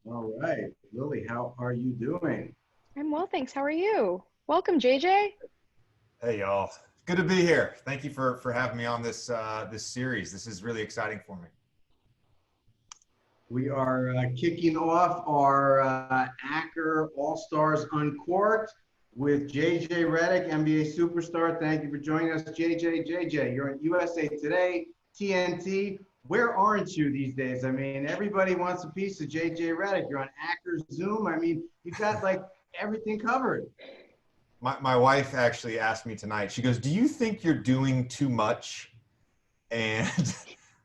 All right, Lily, how are you doing? I'm well, thanks. How are you? Welcome, JJ. Hey y'all, good to be here. Thank you for having me on this series. This is really exciting for me. We are kicking off our Acker All Stars Uncorked with JJ Redick, NBA superstar. Thank you for joining us, JJ. You're on USA Today, TNT. Where aren't you these days? I mean, everybody wants a piece of JJ Redick. You're on Acker Zoom. I mean, you've got like everything covered. My wife actually asked me tonight. She goes, "Do you think you're doing too much?" And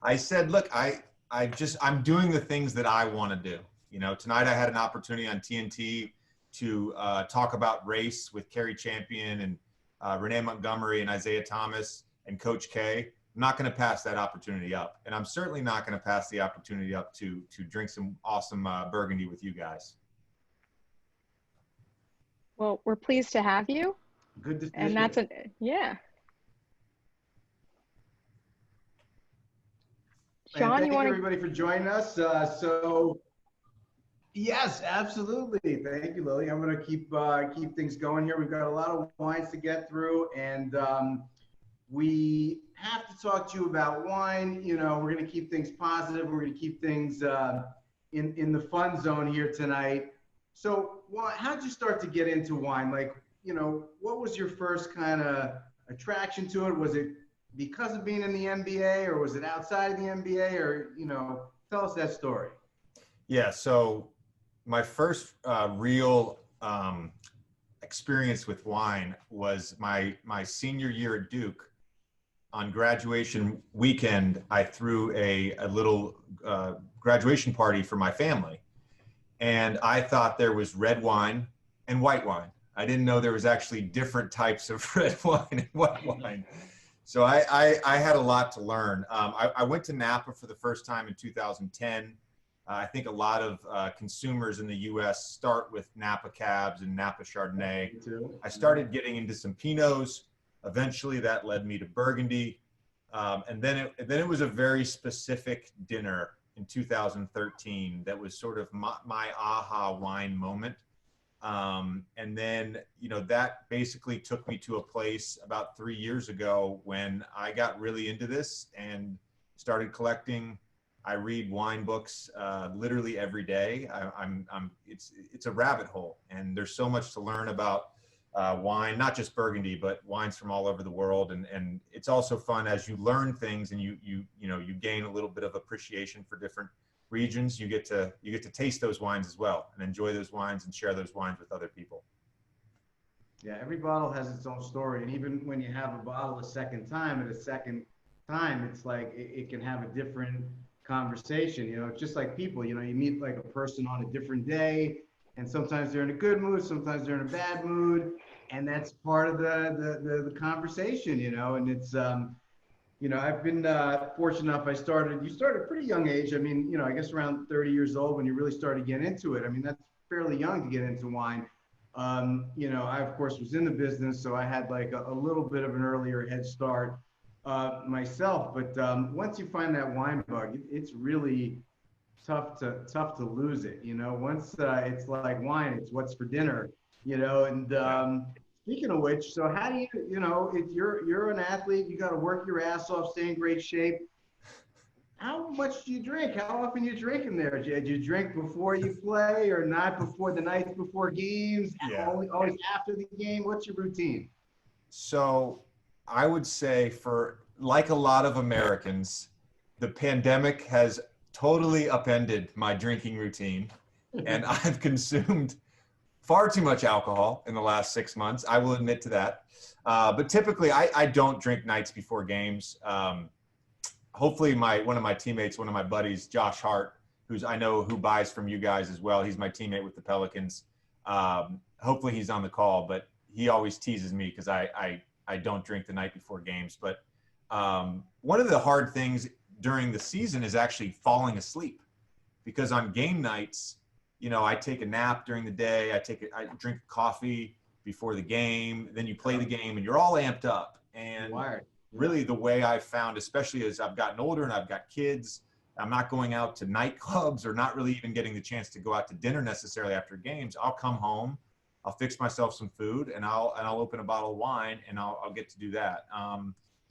I said, "Look, I'm doing the things that I want to do. You know, tonight I had an opportunity on TNT to talk about race with Kerry Champion and Renee Montgomery and Isaiah Thomas and Coach K. I'm not going to pass that opportunity up, and I'm certainly not going to pass the opportunity up to drink some awesome Burgundy with you guys." Well, we're pleased to have you. Good And decision. that's a, yeah. And Sean, you thank you want to, everybody for joining us. Yes, absolutely. Thank you, Lily. I'm going to keep things going here. We've got a lot of wines to get through, and we have to talk to you about wine. You know, we're going to keep things positive. We're going to keep things in the fun zone here tonight. So, how did you start to get into wine? Like, you know, what was your first kind of attraction to it? Was it because of being in the NBA, or was it outside of the NBA, or tell us that story. Yeah. So my first real experience with wine was my senior year at Duke. On graduation weekend, I threw a little graduation party for my family, and I thought there was red wine and white wine. I didn't know there was actually different types of red wine and white wine. So I had a lot to learn. I went to Napa for the first time in 2010. I think a lot of consumers in the U.S. start with Napa Cabs and Napa Chardonnay. Me too. I started getting into some Pinots. Eventually, that led me to Burgundy, and then it was a very specific dinner in 2013 that was sort of my aha wine moment. And then, that basically took me to a place about 3 years ago when I got really into this and started collecting. I read wine books literally every day. It's a rabbit hole, and there's so much to learn about wine, not just Burgundy, but wines from all over the world. And it's also fun as you learn things and you gain a little bit of appreciation for different regions. You get to taste those wines as well and enjoy those wines and share those wines with other people. Yeah, every bottle has its own story, and even when you have a bottle a second time, at a second time, it's like it can have a different conversation. You know, it's just like people. You know, you meet like a person on a different day, and sometimes they're in a good mood, sometimes they're in a bad mood, and that's part of the conversation. You know, and it's I've been fortunate enough. You started pretty young age. I mean, I guess around 30 years old when you really started getting into it. I mean, that's fairly young to get into wine. I, of course, was in the business, so I had like a little bit of an earlier head start myself. But once you find that wine bug, it's really tough to lose it. Once it's like wine, it's what's for dinner. And Yeah. speaking of which, so how do if you're an athlete, you got to work your ass off, stay in great shape. How much do you drink? How often you drinking there, Jay? Do you drink before you play or not before the nights before games? Yeah. Always after the game? What's your routine? So I would say, for like a lot of Americans, the pandemic has totally upended my drinking routine, and I've consumed far too much alcohol in the last 6 months. I will admit to that. But typically, I don't drink nights before games. Hopefully, one of my teammates, one of my buddies, Josh Hart, who buys from you guys as well. He's my teammate with the Pelicans. Hopefully, he's on the call, but he always teases me because I don't drink the night before games. But one of the hard things during the season is actually falling asleep, because on game nights, I take a nap during the day. I drink coffee before the game. Then you play the game and you're all amped up. And Wired. really, the way I've found, especially as I've gotten older and I've got kids, I'm not going out to nightclubs or not really even getting the chance to go out to dinner necessarily after games. I'll come home, I'll fix myself some food, and I'll open a bottle of wine, and I'll get to do that.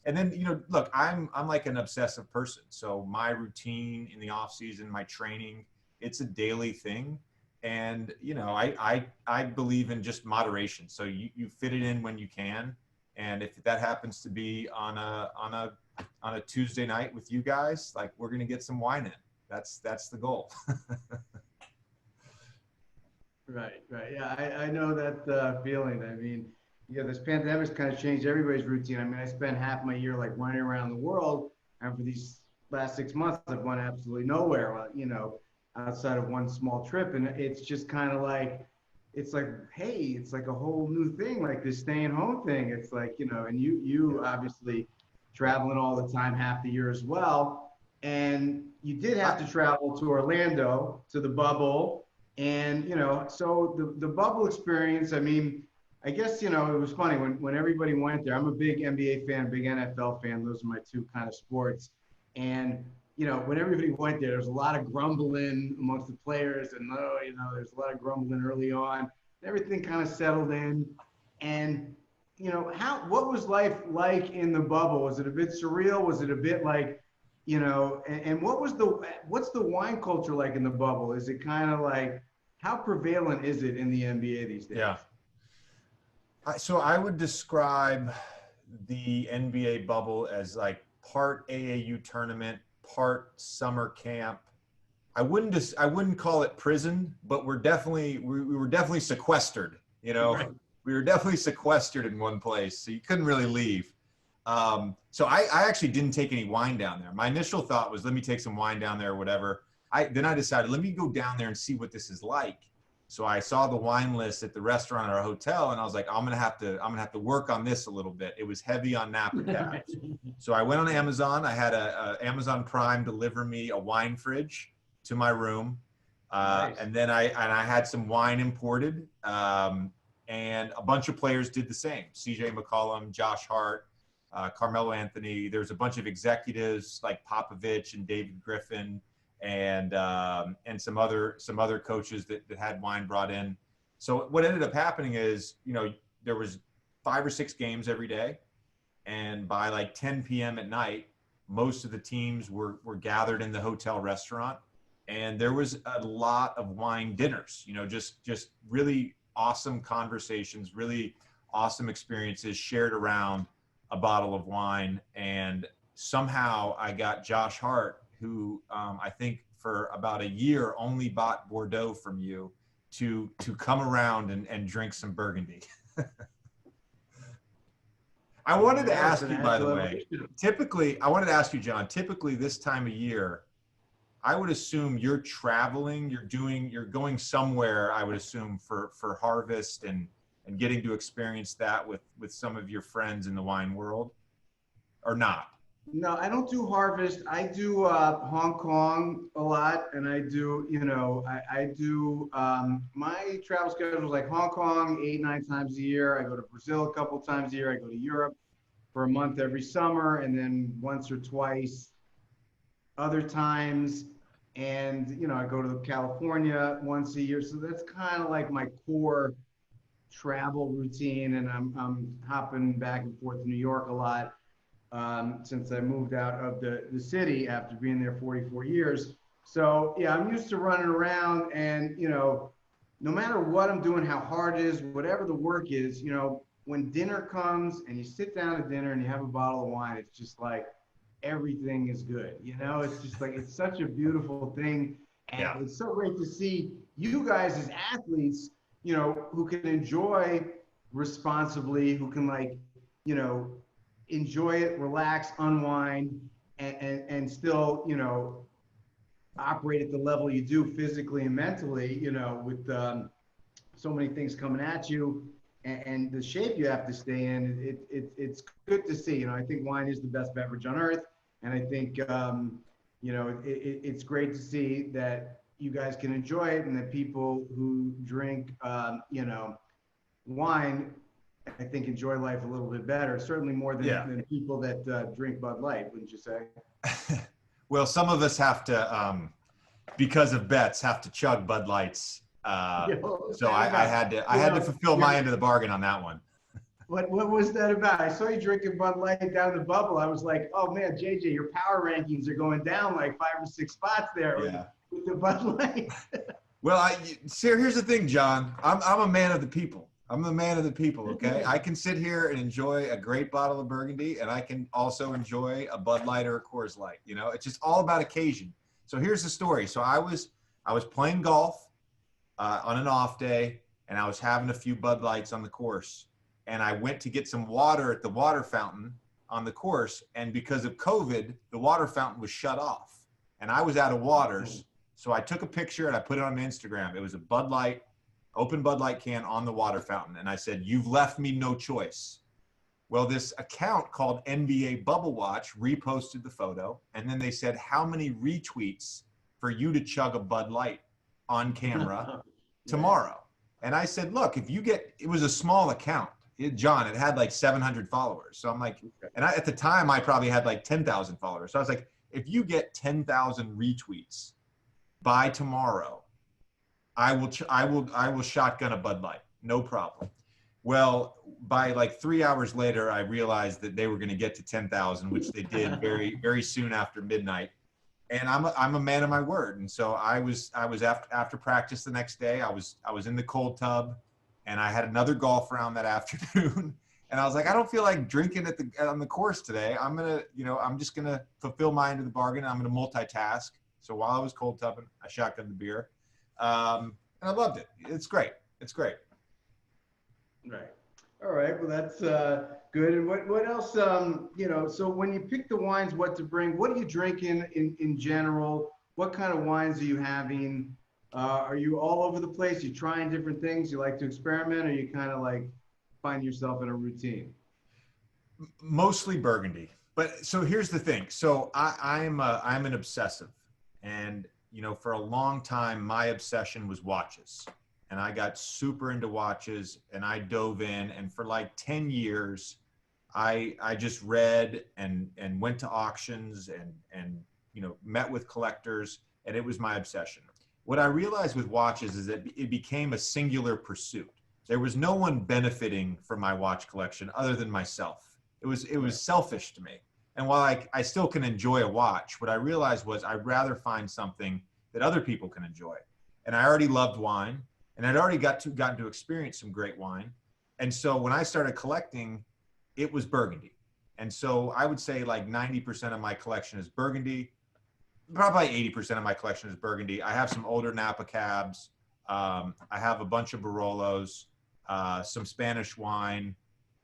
And then, you know, look, I'm like an obsessive person. So my routine in the off season, my training, it's a daily thing. And, you know, I believe in just moderation. So you fit it in when you can. And if that happens to be on a Tuesday night with you guys, like, we're going to get some wine in. That's the goal. Right. Yeah, I know that feeling. I mean, yeah, this pandemic's kind of changed everybody's routine. I mean, I spent half my year like running around the world, and for these last 6 months, I've gone absolutely nowhere, you know, outside of one small trip. And it's just kind of like, it's like, hey, it's like a whole new thing, like this staying home thing. It's like, you know, and you obviously traveling all the time, half the year as well. And you did have to travel to Orlando, to the bubble. And, you know, so the bubble experience, I mean, I guess, you know, it was funny when everybody went there. I'm a big NBA fan, big NFL fan. Those are my two kind of sports. And, you know, when everybody went there, there was a lot of grumbling amongst the players. And, you know, there's a lot of grumbling early on. Everything kind of settled in. And, you know, what was life like in the bubble? Was it a bit surreal? Was it a bit like, you know, and what's the wine culture like in the bubble? Is it kind of like, how prevalent is it in the NBA these days? Yeah. So I would describe the NBA bubble as like part AAU tournament, part summer camp. I wouldn't call it prison, but we were definitely sequestered, you know. Right. We were definitely sequestered in one place, so you couldn't really leave. So I actually didn't take any wine down there. My initial thought was, let me take some wine down there or whatever. Then I decided, let me go down there and see what this is like. So I saw the wine list at the restaurant at our hotel, and I was like, I'm gonna have to work on this a little bit. It was heavy on Napa tabs. So I went on Amazon. I had a Amazon Prime deliver me a wine fridge to my room, nice. And then I had some wine imported, and a bunch of players did the same. CJ McCollum, Josh Hart, Carmelo Anthony. There's a bunch of executives like Popovich and David Griffin, and some other coaches that had wine brought in. So what ended up happening is, you know, there was 5 or 6 games every day, and by like 10 p.m. at night, most of the teams were gathered in the hotel restaurant, and there was a lot of wine dinners. You know, just really awesome conversations, really awesome experiences shared around a bottle of wine. And somehow I got Josh Hart, who I think for about a year only bought Bordeaux from you, to come around and drink some Burgundy. I wanted to ask you, by the way, I wanted to ask you, John, typically this time of year, I would assume you're traveling, you're going somewhere, I would assume, for harvest and getting to experience that with some of your friends in the wine world, or not? No, I don't do harvest. I do Hong Kong a lot, and I do, you know, I do my travel schedule is like Hong Kong 8-9 times a year. I go to Brazil a couple times a year. I go to Europe for a month every summer, and then once or twice other times. And, you know, I go to California once a year. So that's kind of like my core travel routine. And I'm hopping back and forth to New York a lot. Since I moved out of the city after being there 44 years. So yeah, I'm used to running around, and, you know, no matter what I'm doing, how hard it is, whatever the work is, you know, when dinner comes and you sit down at dinner and you have a bottle of wine, it's just like everything is good. You know, it's just like, it's such a beautiful thing. And yeah, it's so great to see you guys as athletes, you know, who can enjoy responsibly, who can, like, you know, enjoy it, relax, unwind, and still, you know, operate at the level you do physically and mentally, you know, with so many things coming at you, and the shape you have to stay in. It's good to see. You know, I think wine is the best beverage on earth, and I think, you know, it's great to see that you guys can enjoy it, and that people who drink, you know, wine, I think, enjoy life a little bit better, certainly more than people that drink Bud Light, wouldn't you say? Well, some of us have to, because of bets, have to chug Bud Lights. So I had to fulfill my end of the bargain on that one. What was that about? I saw you drinking Bud Light down the bubble. I was like, oh man, JJ, your power rankings are going down like 5 or 6 spots there with the Bud Light. Well, here's the thing, John. I'm a man of the people. I'm a man of the people, okay? I can sit here and enjoy a great bottle of Burgundy, and I can also enjoy a Bud Light or a Coors Light. You know, it's just all about occasion. So here's the story. So I was playing golf on an off day, and I was having a few Bud Lights on the course. And I went to get some water at the water fountain on the course. And because of COVID, the water fountain was shut off. And I was out of waters. So I took a picture and I put it on Instagram. It was a Bud Light, open Bud Light can on the water fountain. And I said, you've left me no choice. Well, this account called NBA Bubble Watch reposted the photo. And then they said, how many retweets for you to chug a Bud Light on camera tomorrow? And I said, look, if you get, it was a small account. John, it had like 700 followers. So I'm like, and at the time I probably had like 10,000 followers. So I was like, if you get 10,000 retweets by tomorrow, I will shotgun a Bud Light, no problem. Well, by like 3 hours later, I realized that they were going to get to 10,000, which they did very, very soon after midnight. And I'm a man of my word. And so I was after practice the next day, I was in the cold tub. And I had another golf round that afternoon, and I was like, I don't feel like drinking on the course today. I'm just gonna fulfill my end of the bargain. I'm gonna multitask. So while I was cold tubbing, I shotgunned the beer, and I loved it. It's great. It's great. Right. All right. Well, that's good. And what else? So when you pick the wines, what to bring, what are you drinking in general? What kind of wines are you having? Are you all over the place? You trying different things? You like to experiment, or you kind of like find yourself in a routine? Mostly Burgundy. But so here's the thing. So I'm an obsessive, and for a long time my obsession was watches, and I got super into watches, and I dove in, and for like 10 years, I just read and went to auctions and met with collectors, and it was my obsession. What I realized with watches is that it became a singular pursuit. There was no one benefiting from my watch collection other than myself. It was selfish to me. And while I still can enjoy a watch, what I realized was I'd rather find something that other people can enjoy. And I already loved wine, and I'd already gotten to experience some great wine. And so when I started collecting, it was Burgundy. And so I would say like 90% of my collection is Burgundy. Probably 80% of my collection is Burgundy. I have some older Napa cabs. I have a bunch of Barolos, some Spanish wine.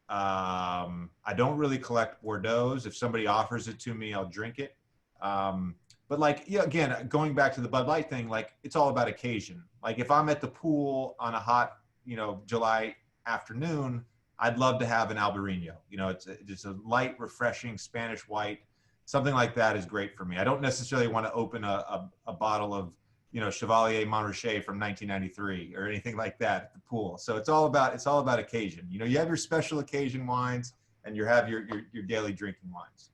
I don't really collect Bordeaux's. If somebody offers it to me, I'll drink it. But again, going back to the Bud Light thing, like it's all about occasion. Like if I'm at the pool on a hot, July afternoon, I'd love to have an Albarino. It's a light, refreshing Spanish white. Something like that is great for me. I don't necessarily want to open a bottle of, Chevalier Montrachet from 1993 or anything like that at the pool. So it's all about occasion. You have your special occasion wines, and you have your daily drinking wines.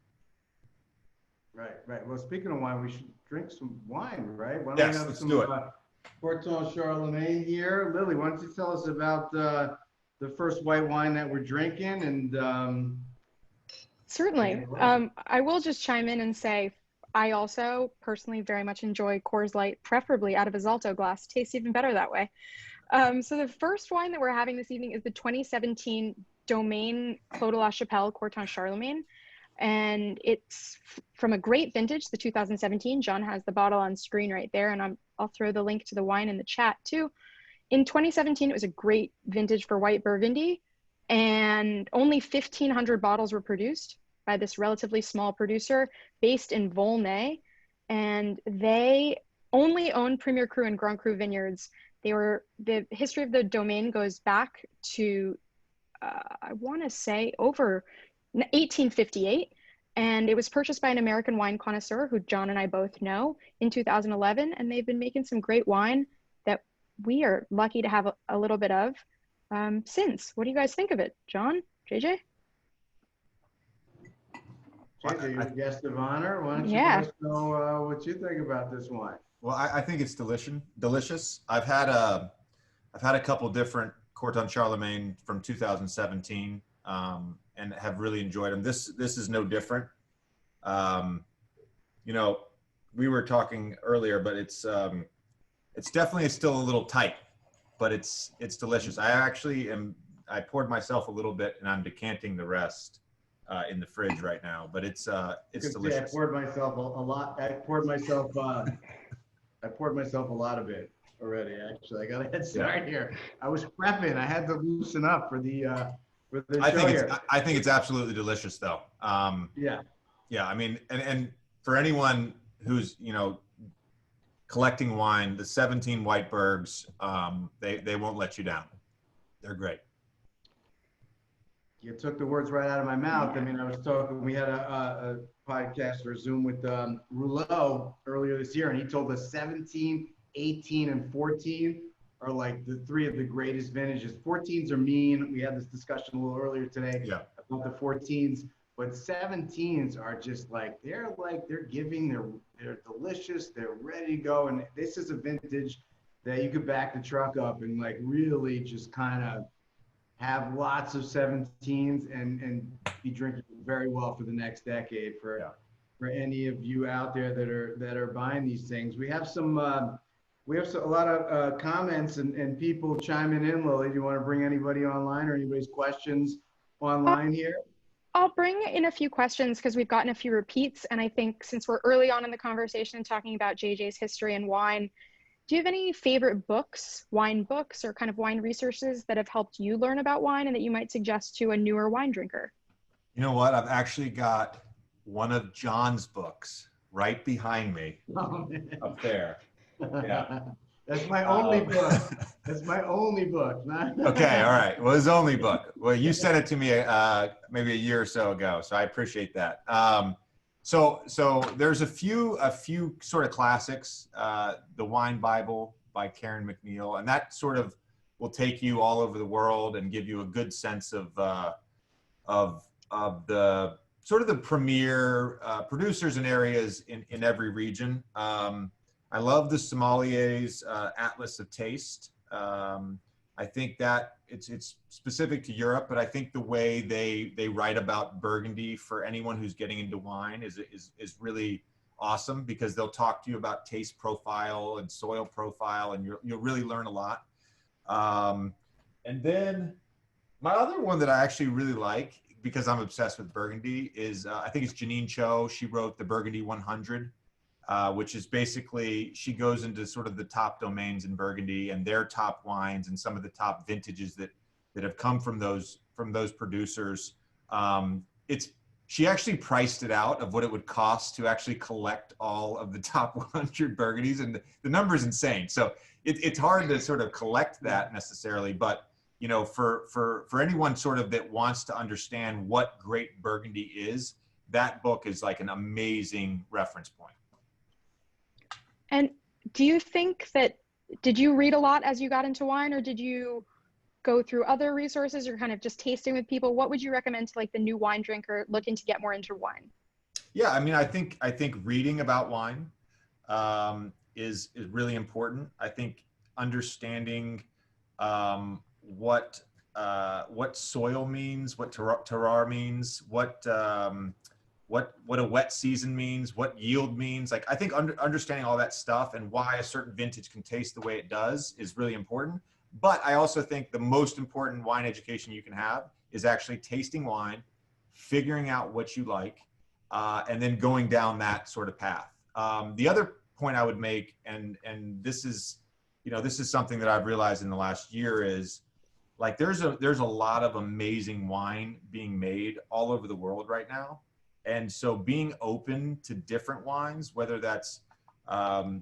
Right. Well, speaking of wine, we should drink some wine, right? Why don't Yes, we have let's some do it. Corton-Charlemagne here. Lily, why don't you tell us about the first white wine that we're drinking? And Certainly. I will just chime in and say, I also personally very much enjoy Coors Light, preferably out of a Zalto glass. Tastes even better that way. So the first wine that we're having this evening is the 2017 Domaine Clos de la Chapelle Corton-Charlemagne. And it's from a great vintage, the 2017. John has the bottle on screen right there, and I'll throw the link to the wine in the chat too. In 2017, it was a great vintage for white Burgundy, and only 1,500 bottles were produced by this relatively small producer based in Volnay, and they only own Premier Cru and Grand Cru vineyards. The history of the domain goes back to, I want to say, over 1858, and it was purchased by an American wine connoisseur who John and I both know in 2011, and they've been making some great wine that we are lucky to have a little bit of since. What do you guys think of it, John, JJ? JJ, you're a guest of honor. Why don't you Yeah. let us know what you think about this wine? Well, I think it's delicious. I've had a couple different Corton-Charlemagne from 2017, and have really enjoyed them. This is no different. You know, we were talking earlier, but it's definitely still a little tight, but it's delicious. I poured myself a little bit, and I'm decanting the rest in the fridge right now. But it's delicious. I poured myself a lot. I poured myself a lot of it already. Actually, I got a head start here. I was prepping. I had to loosen up for the show here. I think it's absolutely delicious, though. Yeah. Yeah. I mean, and for anyone who's collecting wine, the 17 Whitebergs, they won't let you down. They're great. You took the words right out of my mouth. I mean, I was talking, we had a podcast or Zoom with Rouleau earlier this year, and he told us 17, 18, and 14 are like the three of the greatest vintages. 14s are mean. We had this discussion a little earlier today about the 14s, but 17s are just they're giving, they're delicious, they're ready to go. And this is a vintage that you could back the truck up and really just kind of have lots of 17s and be drinking very well for the next decade for any of you out there that are buying these things. We have a lot of comments and people chiming in. Lily, do you want to bring anybody online or anybody's questions online here? I'll bring in a few questions because we've gotten a few repeats. And I think since we're early on in the conversation talking about JJ's history and wine, do you have any favorite books, wine books, or kind of wine resources that have helped you learn about wine and that you might suggest to a newer wine drinker? You know what? I've actually got one of John's books right behind me up there. Yeah. That's my only book. That's my only book. Okay, all right. Well, his only book. Well, you sent it to me maybe a year or so ago, so I appreciate that. So there's a few sort of classics. The Wine Bible by Karen McNeil, and that sort of will take you all over the world and give you a good sense of the sort of the premier producers and areas in every region. I love the Sommelier's Atlas of Taste. I think that it's specific to Europe, but I think the way they write about Burgundy for anyone who's getting into wine is really awesome, because they'll talk to you about taste profile and soil profile, and you'll really learn a lot. And then my other one that I actually really like, because I'm obsessed with Burgundy, is I think it's Janine Cho. She wrote the Burgundy 100. Which is basically, she goes into sort of the top domains in Burgundy and their top wines and some of the top vintages that have come from those producers. She actually priced it out of what it would cost to actually collect all of the top 100 Burgundies, and the number is insane. So it's hard to sort of collect that necessarily, but for anyone sort of that wants to understand what great Burgundy is, that book is like an amazing reference point. And do you think did you read a lot as you got into wine, or did you go through other resources or kind of just tasting with people? What would you recommend to the new wine drinker looking to get more into wine? Yeah, I mean, I think reading about wine is really important. I think understanding what soil means, what terroir means, what a wet season means, what yield means. I think understanding all that stuff and why a certain vintage can taste the way it does is really important. But I also think the most important wine education you can have is actually tasting wine, figuring out what you like, and then going down that sort of path. The other point I would make, and this is something that I've realized in the last year, is there's a lot of amazing wine being made all over the world right now. And so being open to different wines, whether that's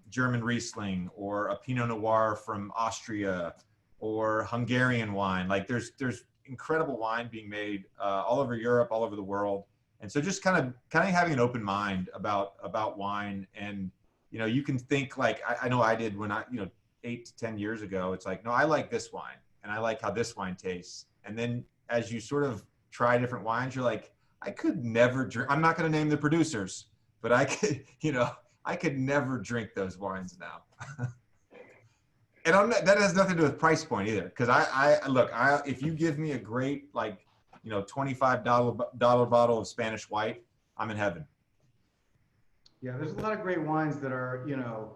German Riesling or a Pinot Noir from Austria or Hungarian wine, there's incredible wine being made all over Europe, all over the world. And so just kind of having an open mind about wine. And, you can think I know I did when 8 to 10 years ago, it's no, I like this wine and I like how this wine tastes. And then as you sort of try different wines, you're like, I could never drink. I'm not going to name the producers, but I could, I could never drink those wines now. And that has nothing to do with price point either. Because if you give me a great, like, $25 bottle of Spanish white, I'm in heaven. Yeah, there's a lot of great wines that are, $20,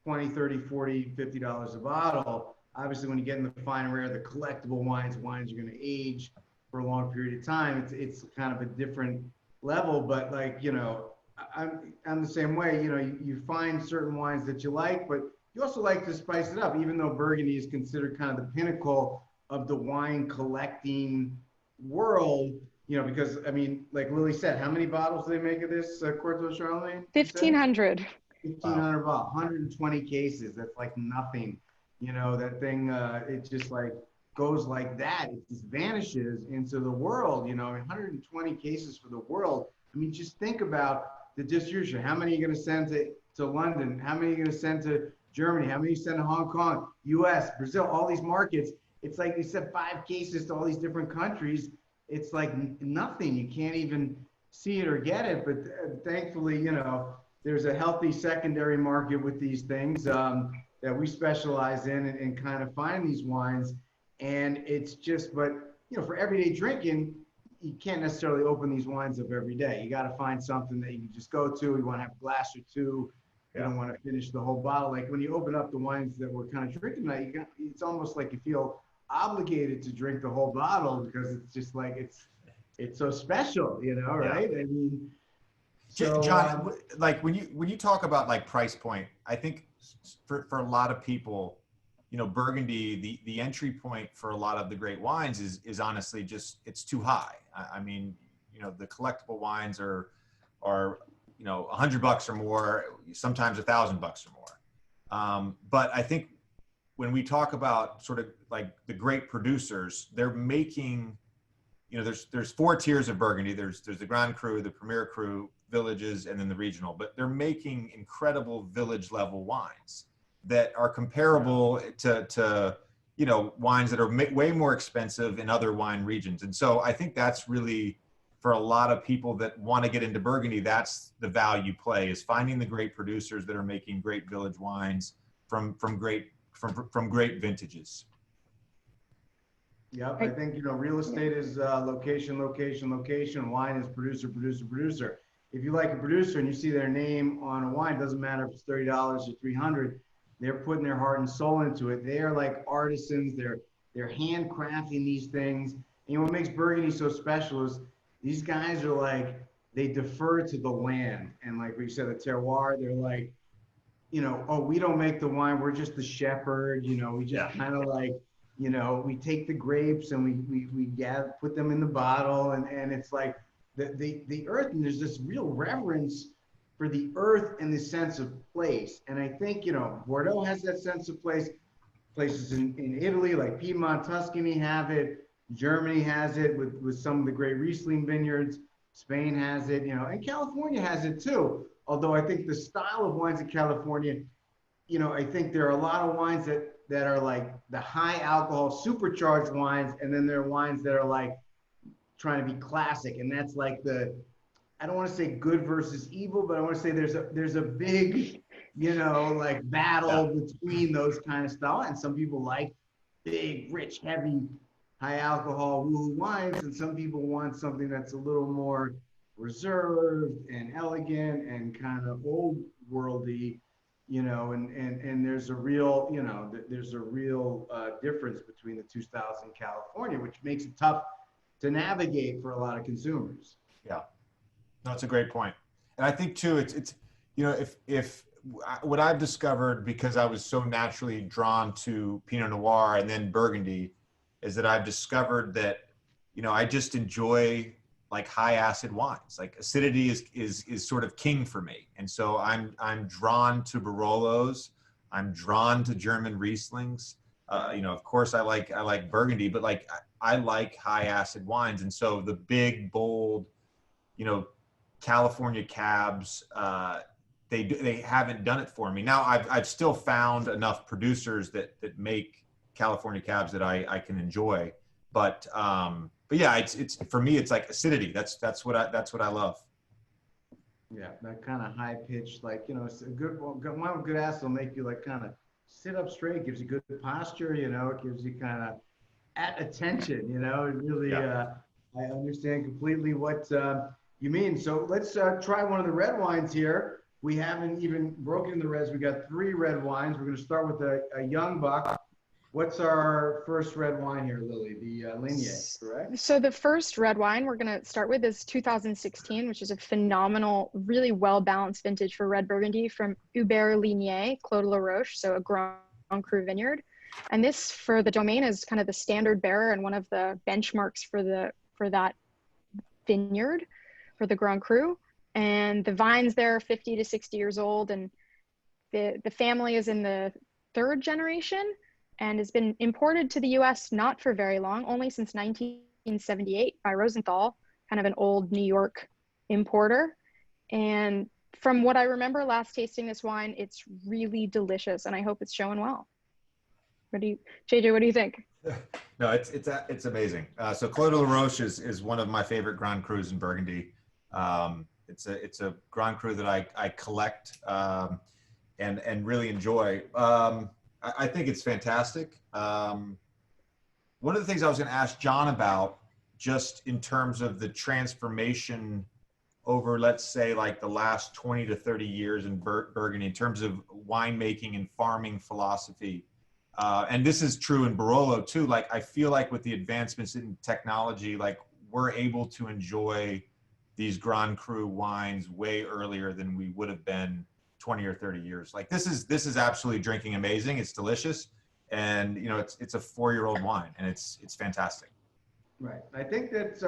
$30, $40, $50 a bottle. Obviously, when you get in the fine and rare, the collectible wines are going to age for a long period of time. It's kind of a different level, but like, I'm the same way. You find certain wines that you like, but you also like to spice it up, even though Burgundy is considered kind of the pinnacle of the wine collecting world, because I mean, like Lily said, how many bottles do they make of this Corton-Charlemagne? 1,500. 1,500 bottles, 120 cases. That's like nothing. That thing, it just like goes like that. It just vanishes into the world, 120 cases for the world. I mean, just think about the distribution. How many are you going to send to London? How many are you going to send to Germany? How many you send to Hong Kong, US, Brazil, all these markets? It's like you sent 5 cases to all these different countries. It's like nothing. You can't even see it or get it. But thankfully, there's a healthy secondary market with these things that we specialize in and kind of find these wines. And it's just, but, for everyday drinking, you can't necessarily open these wines up every day. You got to find something that you can just go to. You want to have a glass or two. You don't want to finish the whole bottle. Like when you open up the wines that we're kind of drinking tonight, it's almost like you feel obligated to drink the whole bottle because it's just like it's so special, right? I mean, so, John, like when you talk about like price point, I think for a lot of people, Burgundy, the entry point for a lot of the great wines is honestly just, it's too high. I mean, the collectible wines are $100 or more, sometimes $1,000 or more. But I think when we talk about sort of like the great producers, they're making, there's 4 tiers of Burgundy. There's the Grand Cru, the Premier Cru, villages, and then the regional. But they're making incredible village level wines that are comparable to wines that are way more expensive in other wine regions. And so I think that's really, for a lot of people that want to get into Burgundy, that's the value play, is finding the great producers that are making great village wines from great vintages. Yep, I think real estate is location, location, location. Wine is producer, producer, producer. If you like a producer and you see their name on a wine, doesn't matter if it's $30 or $300. They're putting their heart and soul into it. They are like artisans. They're handcrafting these things. And what makes Burgundy so special is these guys are like, they defer to the land. And like we said, the terroir, they're like, oh, we don't make the wine. We're just the shepherd. We just kind of like, we take the grapes and we gather, put them in the bottle. And it's like the earth, and there's this real reverence for the earth and the sense of place. And I think, Bordeaux has that sense of place. Places in Italy, like Piedmont, Tuscany have it. Germany has it with some of the great Riesling vineyards. Spain has it, and California has it too. Although I think the style of wines in California, I think there are a lot of wines that are like the high alcohol supercharged wines. And then there are wines that are like trying to be classic. And that's like I don't want to say good versus evil, but I want to say there's a big, like battle between those kind of style. And some people like big, rich, heavy, high alcohol woo wines, and some people want something that's a little more reserved and elegant and kind of old worldy, and there's a real, difference between the two styles in California, which makes it tough to navigate for a lot of consumers. Yeah. No, it's a great point. And I think too, it's if what I've discovered, because I was so naturally drawn to Pinot Noir and then Burgundy, is that I've discovered that, I just enjoy like high acid wines. Like acidity is sort of king for me. And so I'm drawn to Barolos. I'm drawn to German Rieslings. Of course I like Burgundy, but like I like high acid wines. And so the big, bold, California cabs, they haven't done it for me. Now I've still found enough producers that make California cabs that I can enjoy, but but yeah, it's for me, it's like acidity. That's what I love. Yeah, that kind of high pitched, like, it's a good one. Good ass will make you like kind of sit up straight, gives you good posture, it gives you kind of at attention, it really, Yeah. I understand completely what you mean. So let's try one of the red wines here. We haven't even broken the reds. We got 3 red wines. We're going to start with a young buck. What's our first red wine here, Lily? The Lignier, correct? So the first red wine we're going to start with is 2016, which is a phenomenal, really well-balanced vintage for red Burgundy from Hubert Lignier, Clos de la Roche, so a Grand Cru vineyard. And this for the domain is kind of the standard bearer and one of the benchmarks for that vineyard for the Grand Cru. And the vines there are 50 to 60 years old, and the family is in the 3rd generation and has been imported to the US not for very long, only since 1978 by Rosenthal, kind of an old New York importer. And from what I remember last tasting this wine, it's really delicious, and I hope it's showing well. JJ, what do you think? No, it's amazing. So Clos de la Roche is one of my favorite Grand Crus in Burgundy. It's a Grand Cru that I collect and really enjoy. I think it's fantastic. One of the things I was going to ask John about, just in terms of the transformation over, let's say, like the last 20 to 30 years in Burgundy, in terms of winemaking and farming philosophy. And this is true in Barolo too. Like, I feel like with the advancements in technology, like, we're able to enjoy these Grand Cru wines way earlier than we would have been 20 or 30 years. Like, this is absolutely drinking amazing. It's delicious. And, it's a 4-year-old wine, and it's fantastic. Right. I think that's,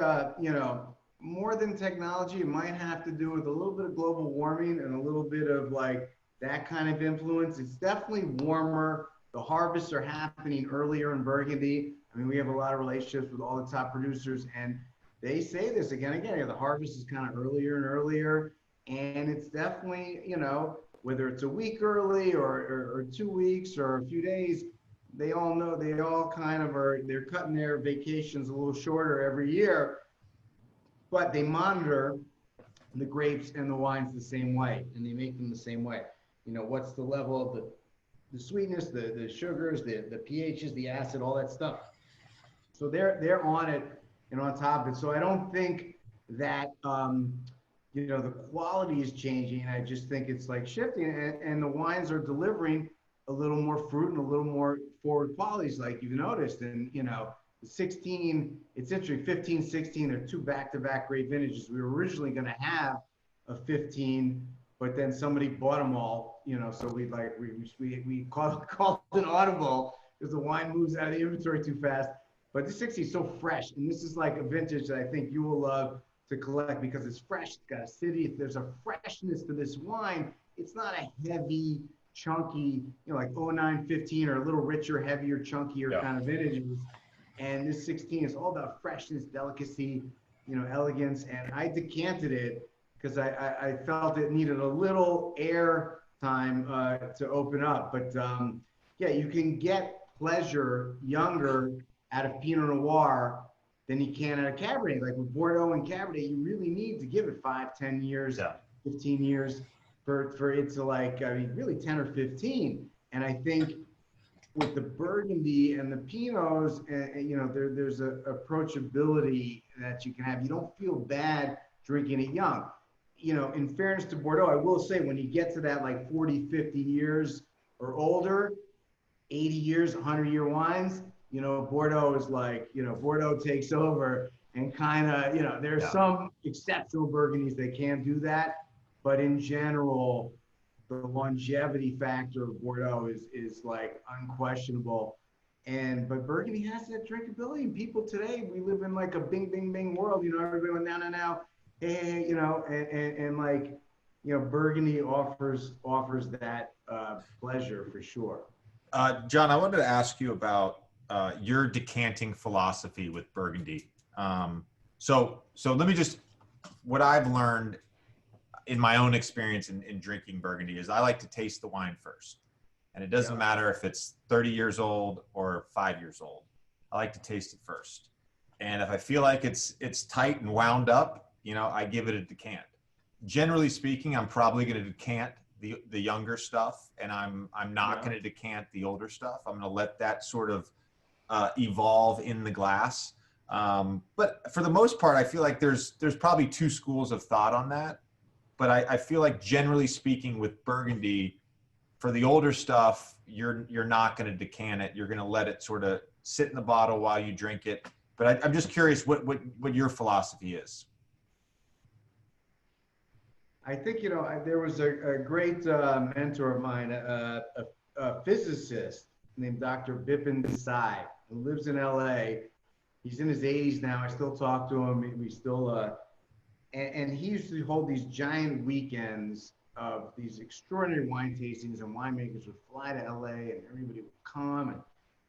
more than technology, it might have to do with a little bit of global warming and a little bit of like that kind of influence. It's definitely warmer. The harvests are happening earlier in Burgundy. I mean, we have a lot of relationships with all the top producers, and they say this again and again. The harvest is kind of earlier and earlier, and it's definitely, whether it's a week early or 2 weeks or a few days, they all know, they all kind of they're cutting their vacations a little shorter every year, but they monitor the grapes and the wines the same way, and they make them the same way. What's the level of the sweetness, the sugars, the pHs, the acid, all that stuff. So they're on it and on top of it. So I don't think that the quality is changing. I just think it's like shifting, and the wines are delivering a little more fruit and a little more forward qualities, like you've noticed. And the 16, it's interesting. 15, 16, they're 2 back-to-back great vintages. We were originally going to have a 15, but then somebody bought them all. So we called an audible because the wine moves out of the inventory too fast. But the 60 is so fresh, and this is like a vintage that I think you will love to collect because it's fresh. It's got acidity. There's a freshness to this wine. It's not a heavy, chunky, like 09, 15, or a little richer, heavier, chunkier kind of vintages. And this 16 is all about freshness, delicacy, elegance. And I decanted it because I felt it needed a little air time to open up. But you can get pleasure younger out of Pinot Noir than you can out of Cabernet. Like with Bordeaux and Cabernet, you really need to give it 5, 10 years, 15 years for it to really 10 or 15. And I think with the Burgundy and the Pinots, there's a approachability that you can have. You don't feel bad drinking it young. In fairness to Bordeaux, I will say when you get to that like 40, 50 years or older, 80 years, 100-year wines, Bordeaux is like, Bordeaux takes over and kind of, there's some exceptional Burgundies that can do that. But in general, the longevity factor of Bordeaux is like unquestionable. But Burgundy has that drinkability. And people today, we live in like a bing, bing, bing world. Everybody going now, hey, Burgundy offers that pleasure for sure. John, I wanted to ask you about your decanting philosophy with Burgundy. So let me what I've learned in my own experience in drinking Burgundy is I like to taste the wine first. And it doesn't matter if it's 30 years old or 5 years old. I like to taste it first. And if I feel like it's tight and wound up, you know, I give it a decant. Generally speaking, I'm probably going to decant the younger stuff, and I'm not going to decant the older stuff. I'm going to let that sort of evolve in the glass. But for the most part, I feel like there's probably two schools of thought on that. But I feel like generally speaking with Burgundy, for the older stuff, you're not going to decant it. You're going to let it sort of sit in the bottle while you drink it. But I'm just curious what your philosophy is. I think, you know, there was a great mentor of mine, a physicist named Dr. Bipin Desai, who lives in LA. He's in his 80s now. I still talk to him. We still, and he used to hold these giant weekends of these extraordinary wine tastings, and winemakers would fly to LA and everybody would come. And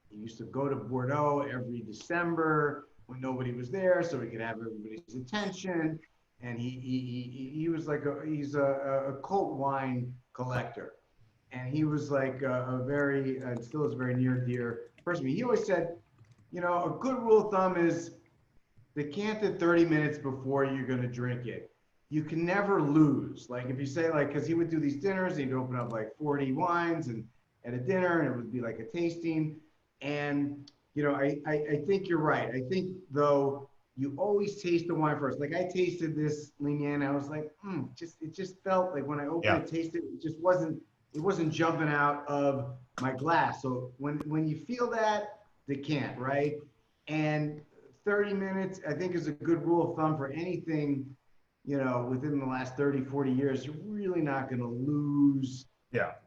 he used to go to Bordeaux every December when nobody was there so he could have everybody's attention. And he was like he's a cult wine collector, and he was like a very and still is a very near and dear person. He always said, you know, a good rule of thumb is decant it 30 minutes before you're going to drink it. You can never lose. Like if you say, like, because he would do these dinners, he'd open up like 40 wines and at a dinner, and it would be like a tasting. And you know, I think you're right. I think though, you always taste the wine first. Like I tasted this Lignan, I was like, it just felt like when I opened it, tasted it wasn't jumping out of my glass. So when you feel that, decant, right? And 30 minutes, I think, is a good rule of thumb for anything, you know, within the last 30, 40 years. You're really not going to lose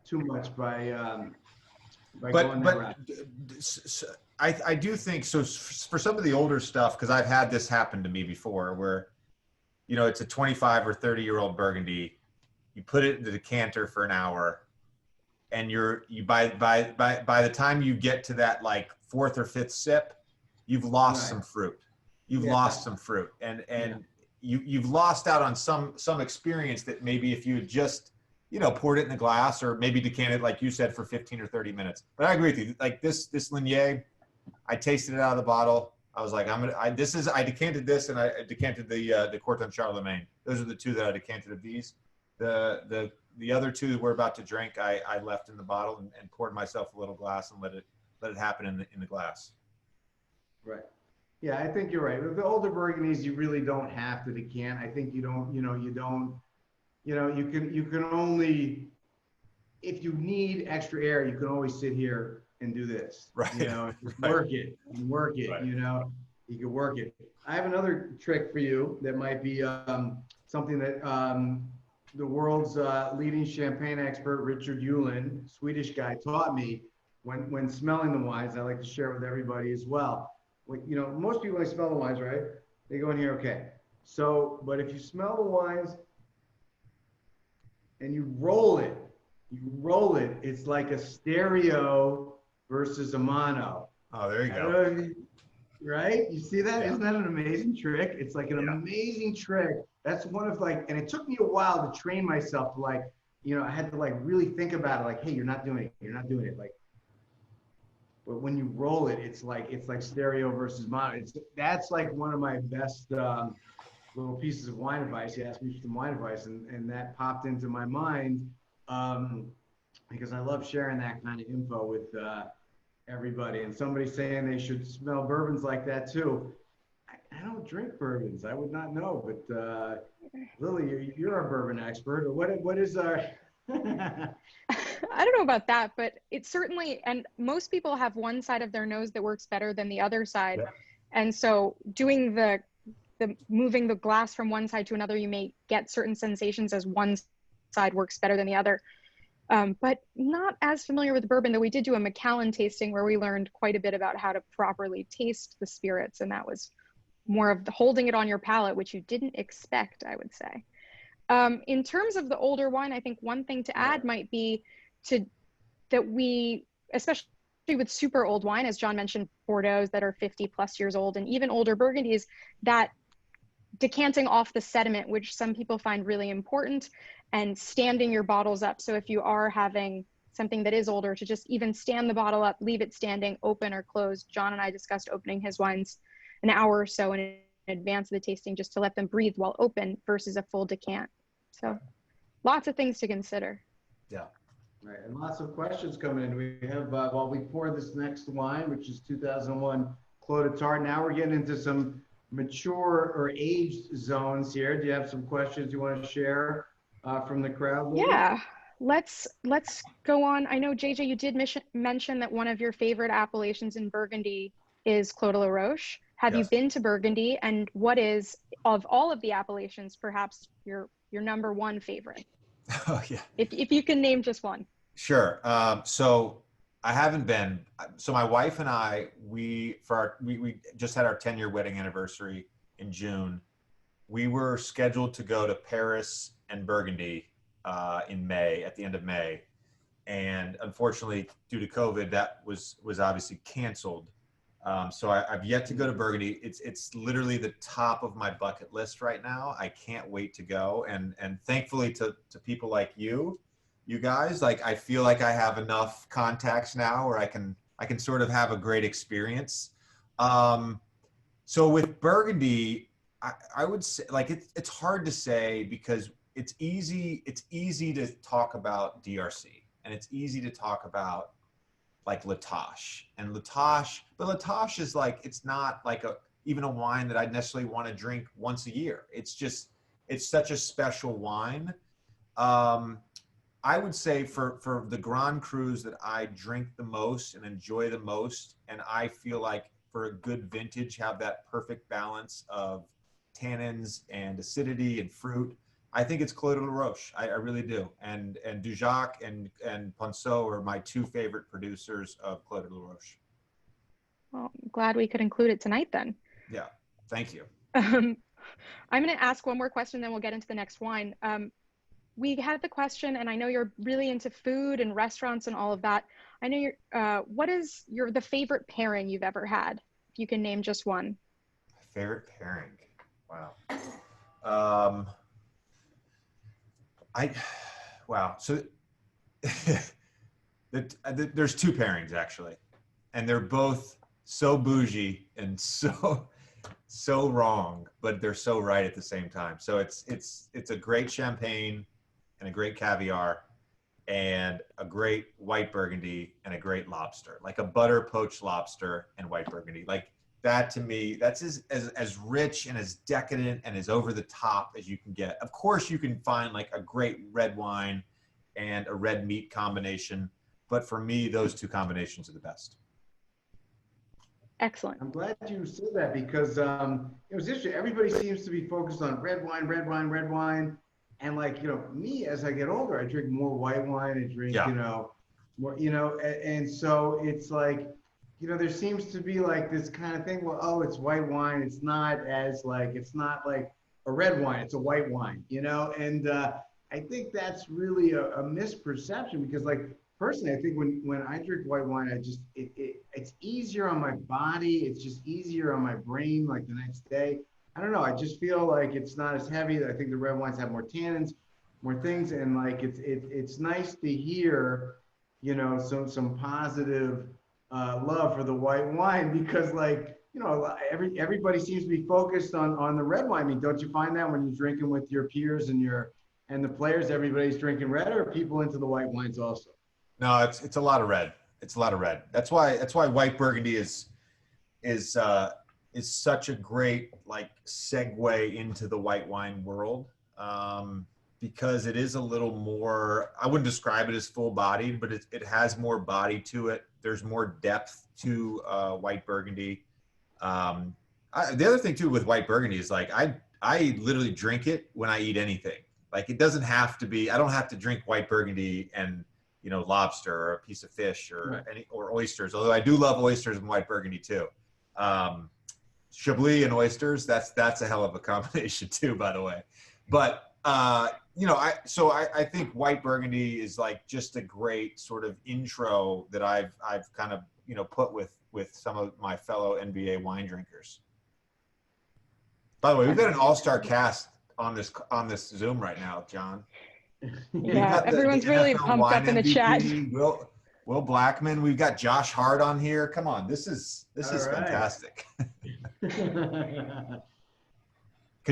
too much by going that route. I do think so. For some of the older stuff, because I've had this happen to me before, where, you know, it's a 25 or 30-year-old Burgundy, you put it in the decanter for an hour, and by the time you get to that like fourth or fifth sip, you've lost some fruit. You've lost some fruit, and you've lost out on some experience that maybe if you had just, you know, poured it in the glass or maybe decanted, like you said, for 15 or 30 minutes. But I agree with you. Like this Ligné, I tasted it out of the bottle. I was like, I decanted this, and I decanted the Corton-Charlemagne. Those are the two that I decanted of these. The other two that we're about to drink, I left in the bottle and poured myself a little glass and let it happen in the glass. Right. Yeah, I think you're right. With the older Burgundies, you really don't have to decant. I think you can only, if you need extra air, you can always sit here and do this. Right. You know, work it. Right. You know, you can work it. I have another trick for you that might be something that the world's leading champagne expert, Richard Ulin, Swedish guy, taught me when smelling the wines. I like to share with everybody as well. You know, most people, when they smell the wines, right? They go in here, okay. So, but if you smell the wines and you roll it, it's like a stereo versus a mono. Oh, there you go. Right? You see that? Yeah. Isn't that an amazing trick? It's like an amazing trick. That's one of like, and it took me a while to train myself to like, you know, I had to like really think about it. Like, hey, you're not doing it. Like, but when you roll it, it's like stereo versus mono. That's like one of my best little pieces of wine advice. You asked me for some wine advice, and that popped into my mind because I love sharing that kind of info with everybody. And somebody saying they should smell bourbons like that too. I don't drink bourbons. I would not know. But Lily, you're our bourbon expert. What is our I don't know about that, but it's certainly, and most people have one side of their nose that works better than the other side. Yeah. And so doing the moving the glass from one side to another, you may get certain sensations as one side works better than the other. But not as familiar with bourbon, though we did do a Macallan tasting where we learned quite a bit about how to properly taste the spirits. And that was more of the holding it on your palate, which you didn't expect, I would say. In terms of the older wine, I think one thing to add might be that we, especially with super old wine, as John mentioned, Bordeaux's that are 50 plus years old, and even older Burgundies, that decanting off the sediment, which some people find really important, and standing your bottles up. So if you are having something that is older, to just even stand the bottle up, leave it standing, open or closed. John and I discussed opening his wines an hour or so in advance of the tasting just to let them breathe while open versus a full decant. So lots of things to consider. Yeah. Right, and lots of questions coming in. We have, while we pour this next wine, which is 2001 Clos de Tart, now we're getting into some mature or aged zones here. Do you have some questions you want to share from the crowd, Lily? Yeah, let's go on. I know, JJ, you did mention that one of your favorite appellations in Burgundy is Clos de la Roche. Have you Yes. been to Burgundy, and what is, of all of the appellations, perhaps your number one favorite? Oh, yeah. If you can name just one. Sure. So I haven't been. So my wife and I, we just had our 10-year wedding anniversary in June. We were scheduled to go to Paris and Burgundy in May, at the end of May, and unfortunately, due to COVID, that was obviously canceled. So I've yet to go to Burgundy. It's literally the top of my bucket list right now. I can't wait to go, and thankfully to people like you guys, like I feel like I have enough contacts now where I can sort of have a great experience. So with Burgundy, I would say, like, it's hard to say because it's easy to talk about DRC, and it's easy to talk about like Latache and Latache, but Latache is like, it's not like even a wine that I'd necessarily want to drink once a year. It's such a special wine. I would say for the Grand Crus that I drink the most and enjoy the most, and I feel like for a good vintage have that perfect balance of tannins and acidity and fruit, I think it's Clos de la Roche. I really do. And Dujac and Ponceau are my two favorite producers of Clos de la Roche. Well, I'm glad we could include it tonight then. Yeah, thank you. I'm going to ask one more question, then we'll get into the next wine. We had the question, and I know you're really into food and restaurants and all of that. I know what is the favorite pairing you've ever had? If you can name just one. Favorite pairing? Wow. So there's two pairings actually, and they're both so bougie and so wrong, but they're so right at the same time. So it's a great champagne and a great caviar and a great white Burgundy and a great lobster, like a butter poached lobster and white Burgundy. Like that, to me, that's as rich and as decadent and as over the top as you can get. Of course, you can find like a great red wine and a red meat combination, but for me, those two combinations are the best. Excellent. I'm glad you said that because it was interesting. Everybody seems to be focused on red wine, red wine, red wine. And like, me, as I get older, I drink more white wine and drink, more, and so it's like, there seems to be like this kind of thing. Well, oh, it's white wine. It's not like a red wine. It's a white wine, and I think that's really a misperception because, like, personally, I think when I drink white wine, it's easier on my body. It's just easier on my brain, like the next day. I don't know. I just feel like it's not as heavy. I think the red wines have more tannins, more things, and like it's nice to hear, some positive love for the white wine because, like, everybody seems to be focused on the red wine. I mean, don't you find that when you're drinking with your peers and the players, everybody's drinking red, or are people into the white wines also? No, it's a lot of red. It's a lot of red. That's why white Burgundy is such a great like segue into the white wine world, because it is a little more, I wouldn't describe it as full bodied, but it has more body to it. There's more depth to white Burgundy. The other thing too with white Burgundy is like, I literally drink it when I eat anything. Like it doesn't have to be, I don't have to drink white Burgundy and, lobster or a piece of fish or or oysters. Although I do love oysters and white Burgundy too. Chablis and oysters, that's a hell of a combination too, by the way. But I think white Burgundy is like just a great sort of intro that I've kind of put with some of my fellow NBA wine drinkers. By the way, we've got an all-star cast on this Zoom right now, John. Yeah, everyone's really pumped up in the chat. Will Blackman, we've got Josh Hart on here. Come on, this is right. fantastic. Can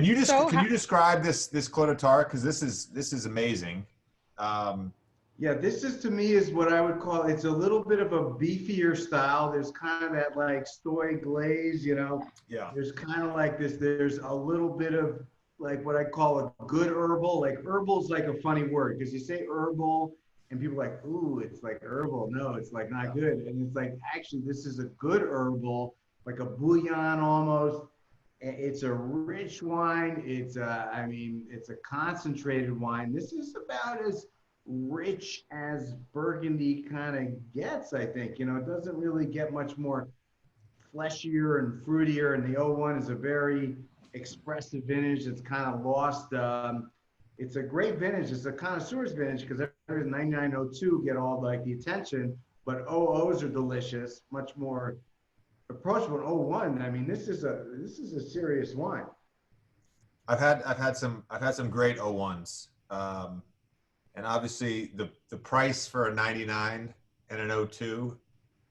you So can you describe this Corton-Charlemagne? Because this is amazing. Yeah, this is to me is what I would call, it's a little bit of a beefier style. There's kind of that like soy glaze, you know. Yeah. There's kind of like this, there's a little bit of like what I call a good herbal. Like herbal's like a funny word because you say herbal and people are like, ooh, it's like herbal. No, it's like not good. And it's like, actually, this is a good herbal, like a bouillon almost. It's a rich wine. It's I mean, it's a concentrated wine. This is about as rich as Burgundy kind of gets, I think. You know, it doesn't really get much more fleshier and fruitier. And the O1 is a very expressive vintage. It's kind of lost. It's a great vintage. It's a connoisseur's vintage because every 9902 get all like the attention, but OOs are delicious, much more approachable. 01, I mean, this is a serious wine. I've had some great O1s. And obviously the price for a 99 and an 02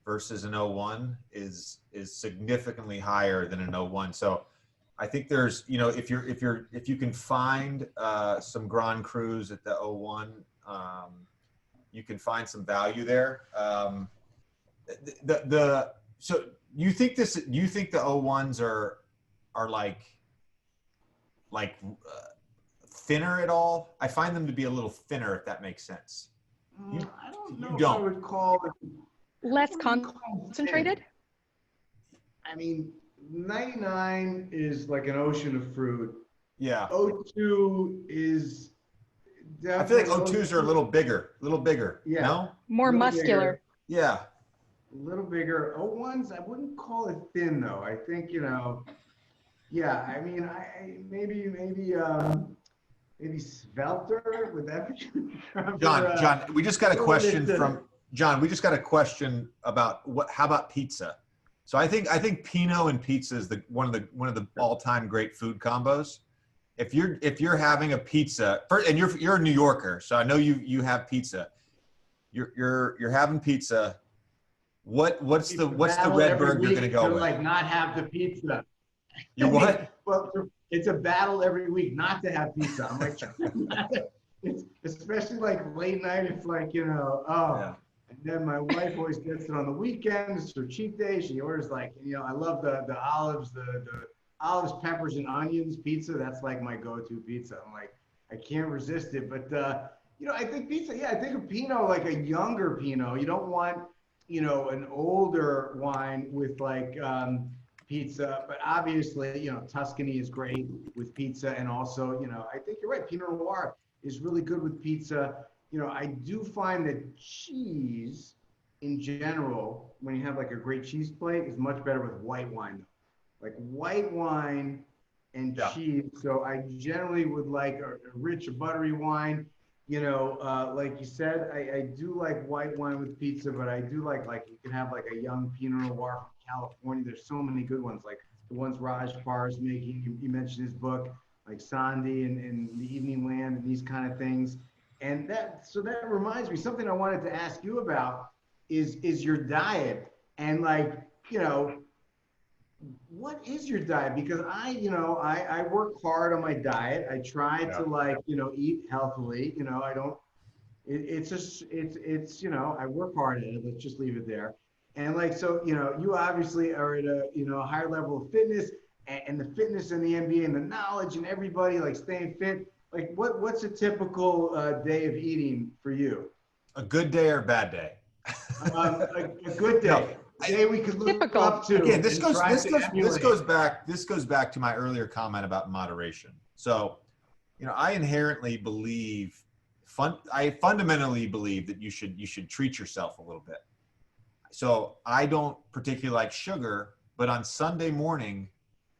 versus an 01 is significantly higher than an 01. So I think there's, you know, if you can find some Grand Crus at the 01, you can find some value there. So you think the 01s are like thinner at all? I find them to be a little thinner, if that makes sense. I don't know if I would call it less concentrated. I mean, 99 is like an ocean of fruit. Yeah. 02 is I feel like 02s are a little bigger. Yeah. No? More muscular. Bigger. Yeah. A little bigger. 01s, I wouldn't call it thin though. I think, you know, yeah, I mean, maybe svelter, would that be? John, we just got a question from John. We just got a question about how about pizza? So I think Pinot and pizza is one of the all-time great food combos. If you're having a pizza, and you're a New Yorker, so I know you have pizza. You're having pizza. What's the red bird you're gonna go with? Like not have the pizza. You what? Well, it's a battle every week not to have pizza. I'm like, it's especially like late night. It's like, you know, Yeah. And then my wife always gets it on the weekends for cheat day. She orders like, you know, I love the olives, the olives, peppers, and onions pizza. That's like my go-to pizza. I'm like, I can't resist it. But you know, I think pizza. Yeah, I think of Pinot like a younger Pinot. You don't want, you know, an older wine with like pizza, but obviously, you know, Tuscany is great with pizza, and also, you know, I think you're right. Pinot Noir is really good with pizza. You know, I do find that cheese, in general, when you have like a great cheese plate, is much better with white wine. Like white wine and cheese. So I generally would like a rich, buttery wine. You know, like you said, I do like white wine with pizza, but I do like you can have like a young Pinot Noir from California. There's so many good ones, like the ones Raj Parr is making. You mentioned his book, like Sandy and The Evening Land and these kind of things. And that reminds me, something I wanted to ask you about is your diet. And like, you know, what is your diet? Because I work hard on my diet. I try to like, you know, eat healthily. You know, I don't, it's, you know, I work hard at it. Let's just leave it there. And like, so, you know, you obviously are at a, you know, a higher level of fitness, and the fitness in the NBA and the knowledge and everybody like staying fit. Like what's a typical day of eating for you? A good day or a bad day? A good day. No. Day we could look Typical. up to. Again, this goes back to my earlier comment about moderation. So, you know, I inherently believe, I fundamentally believe that you should treat yourself a little bit. So I don't particularly like sugar, but on Sunday morning,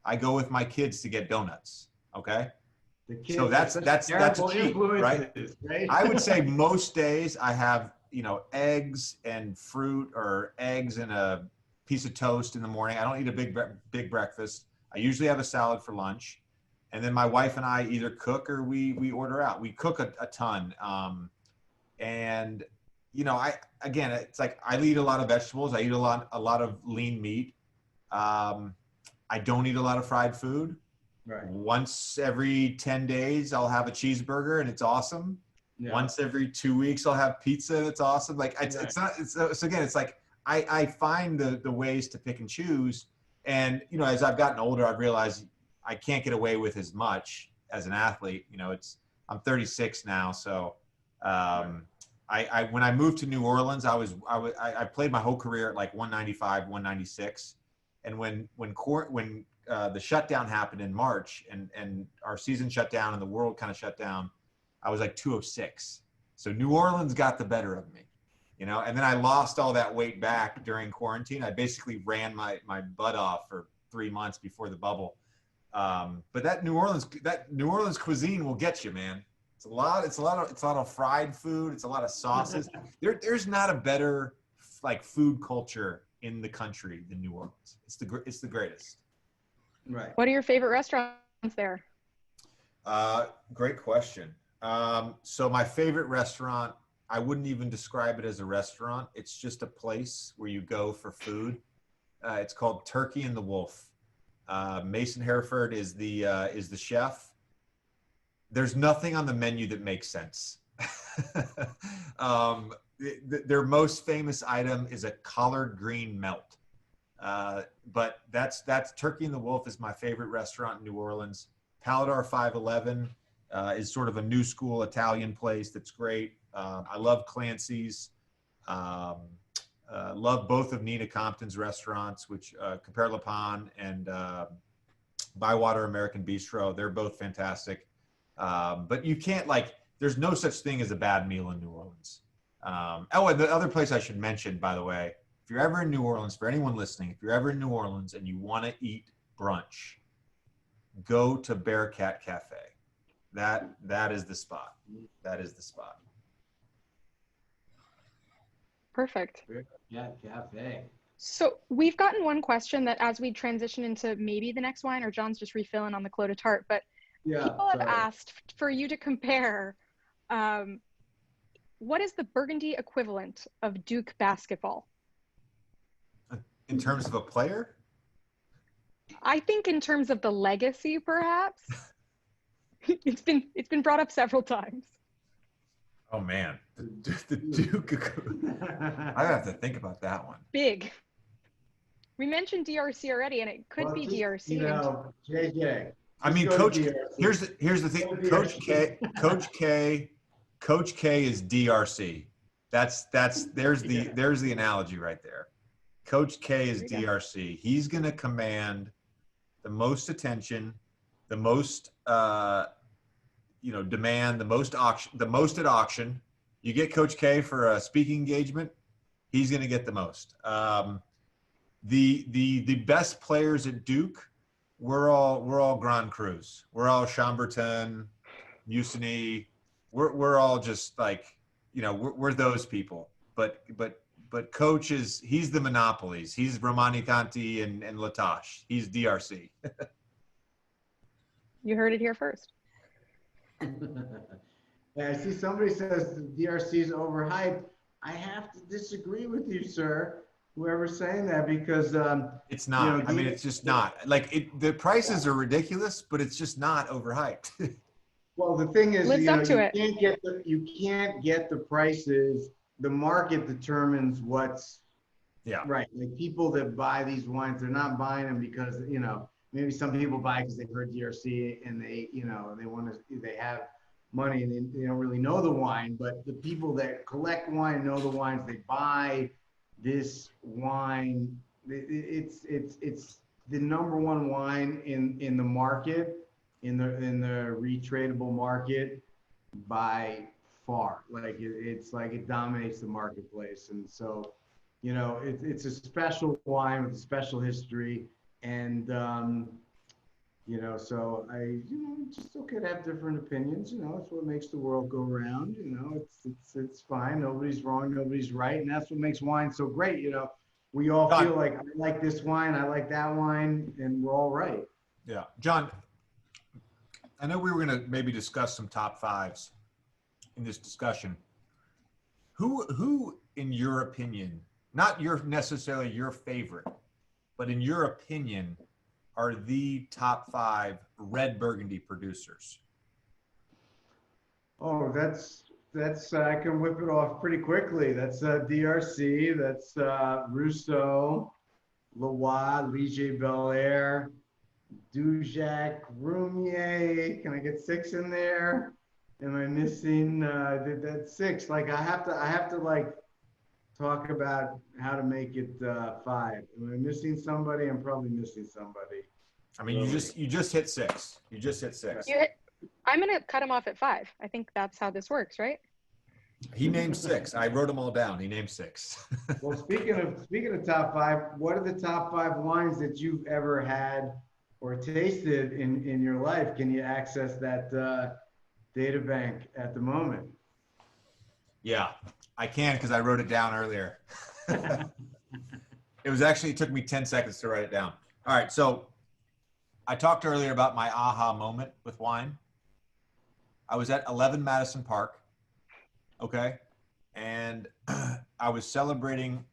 I go with my kids to get donuts. Okay. So that's a cheat, right? I would say most days I have, you know, eggs and fruit, or eggs and a piece of toast in the morning. I don't eat a big breakfast. I usually have a salad for lunch. And then my wife and I either cook or we order out. We cook a ton. And, you know, it's like I eat a lot of vegetables. I eat a lot of lean meat. I I don't eat a lot of fried food. Right. Once every 10 days, I'll have a cheeseburger and it's awesome. Yeah. Once every 2 weeks, I'll have pizza that's awesome. Like it's not, so again, it's like, I find the ways to pick and choose. And, you know, as I've gotten older, I've realized I can't get away with as much as an athlete. You know, I'm 36 now. So, when I moved to New Orleans, I played my whole career at like 195, 196. And when the shutdown happened in March and our season shut down and the world kind of shut down, I was like 206. So New Orleans got the better of me, you know, and then I lost all that weight back during quarantine. I basically ran my butt off for 3 months before the bubble. But that New Orleans cuisine will get you, man. It's a lot of fried food. It's a lot of sauces. There's not a better like food culture in the country than New Orleans. It's the greatest. Right. What are your favorite restaurants there? Great question. So my favorite restaurant, I wouldn't even describe it as a restaurant. It's just a place where you go for food. It's called Turkey and the Wolf. Mason Hereford is the chef. There's nothing on the menu that makes sense. Their most famous item is a collard green melt. But that's Turkey and the Wolf is my favorite restaurant in New Orleans. Paladar 511 is sort of a new school Italian place that's great. I love Clancy's. Love both of Nina Compton's restaurants, which Compare Le Pan and Bywater American Bistro. They're both fantastic. But you can't there's no such thing as a bad meal in New Orleans. And the other place I should mention, by the way, if you're ever in New Orleans, for anyone listening, if you're ever in New Orleans and you want to eat brunch, go to Bearcat Cafe. That is the spot. That is the spot. Perfect. Bearcat Cafe. So we've gotten one question that as we transition into maybe the next wine, or John's just refilling on the Clos de Tart, but people have asked for you to compare what is the Burgundy equivalent of Duke basketball? In terms of a player? I think in terms of the legacy, perhaps. It's been brought up several times. Oh man, the Duke. I have to think about that one. Big. We mentioned DRC already, and it could be DRC. You know, JJ. I mean, Coach. Here's the thing. Coach K is DRC. There's the analogy right there. Coach K is DRC. He's going to command the most attention, the most demand, the most at auction. You get Coach K for a speaking engagement, he's going to get the most. The best players at Duke, we're all Grand Crus. We're all Chambertin, Musoni. We're all just we're those people. But Coach he's the monopolies. He's Romani Tanti and Latache. He's DRC. You heard it here first. Yeah, I see somebody says the DRC is overhyped. I have to disagree with you, sir. Whoever's saying that, because it's not. I mean, it's just not. The prices are ridiculous, but it's just not overhyped. Well, the thing is, Lives up to it. You can't get the prices. The market determines what's right. Like people that buy these wines, they're not buying them because maybe some people buy because they heard DRC and they have money and they don't really know the wine. But the people that collect wine know the wines. They buy this wine. It's the number one wine in the market, in the retradable market by far. It dominates the marketplace. And so, it's a special wine with a special history. And, so it's just okay to have different opinions. It's what makes the world go round. It's fine. Nobody's wrong. Nobody's right. And that's what makes wine so great. We all feel like, I like this wine. I like that wine. And we're all right. Yeah. John, I know we were going to maybe discuss some top fives in this discussion. Who in your opinion, not necessarily your favorite, but in your opinion, are the top 5 red Burgundy producers? Oh, I can whip it off pretty quickly. That's DRC, that's Rousseau, Loire, Ligier Belair, Dujac, Roumier. Can I get 6 in there? Am I missing that's 6? Like I have to like talk about how to make it 5. Am I missing somebody? I'm probably missing somebody. I mean, you just hit 6. You just hit 6. I'm going to cut him off at 5. I think that's how this works, right? He named 6. I wrote them all down. He named 6. Well, speaking of top 5, what are the top 5 wines that you've ever had or tasted in your life? Can you access that data bank at the moment? Yeah, I can because I wrote it down earlier. It took me 10 seconds to write it down. All right, so I talked earlier about my aha moment with wine. I was at 11 Madison Park, okay? And I was celebrating,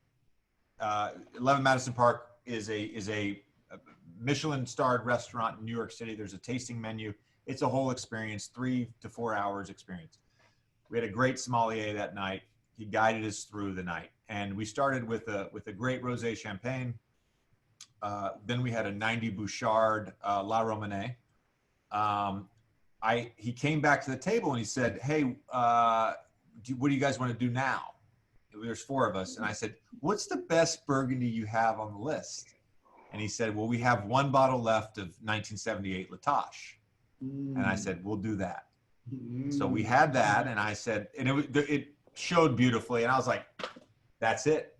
11 Madison Park is a Michelin-starred restaurant in New York City. There's a tasting menu. It's a whole experience, 3 to 4 hours experience. We had a great sommelier that night. He guided us through the night. And we started with a great rosé champagne. Then we had a 90 Bouchard La Romanée. He came back to the table and he said, hey, what do you guys want to do now? There's 4 of us. And I said, what's the best Burgundy you have on the list? And he said, well, we have 1 bottle left of 1978 Latache. And I said, we'll do that. So we had that, and I said, and it showed beautifully, and I was like, that's it.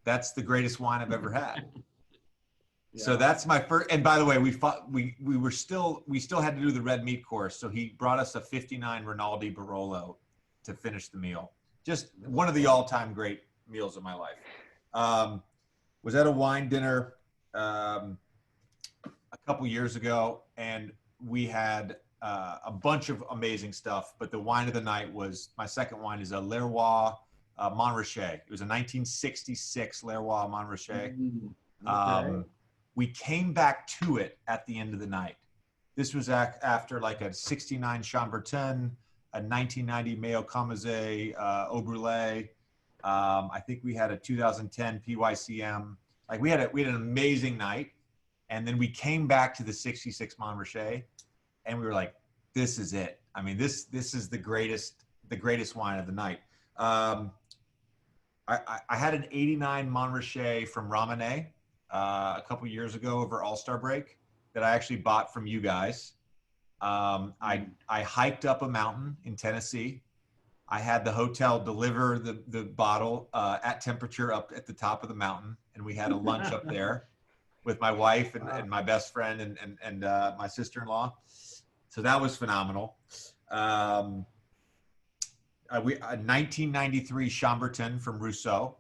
That's the greatest wine I've ever had. Yeah. So that's my first. And by the way, we still had to do the red meat course. So he brought us a 59 Rinaldi Barolo to finish the meal. Just one of the all-time great meals of my life. Was at a wine dinner a couple years ago, and we had a bunch of amazing stuff, but the wine of the night was, my second wine is a Terroir Montrachet. It was a 1966 Terroir Montrachet. Okay. We came back to it at the end of the night. This was after like a 69 Chambertin, a 1990 Mayo Comazé Au Brulet. I think we had a 2010 PYCM. Like we had an amazing night. And then we came back to the 66 Montrachet. And we were like, this is it. I mean, this is the greatest wine of the night. I had an 89 Montrachet from Romanée a couple years ago over All-Star break that I actually bought from you guys. I hiked up a mountain in Tennessee. I had the hotel deliver the bottle at temperature up at the top of the mountain. And we had a lunch up there with my wife and my best friend and my sister-in-law. So that was phenomenal. A 1993 Chambertin from Rousseau.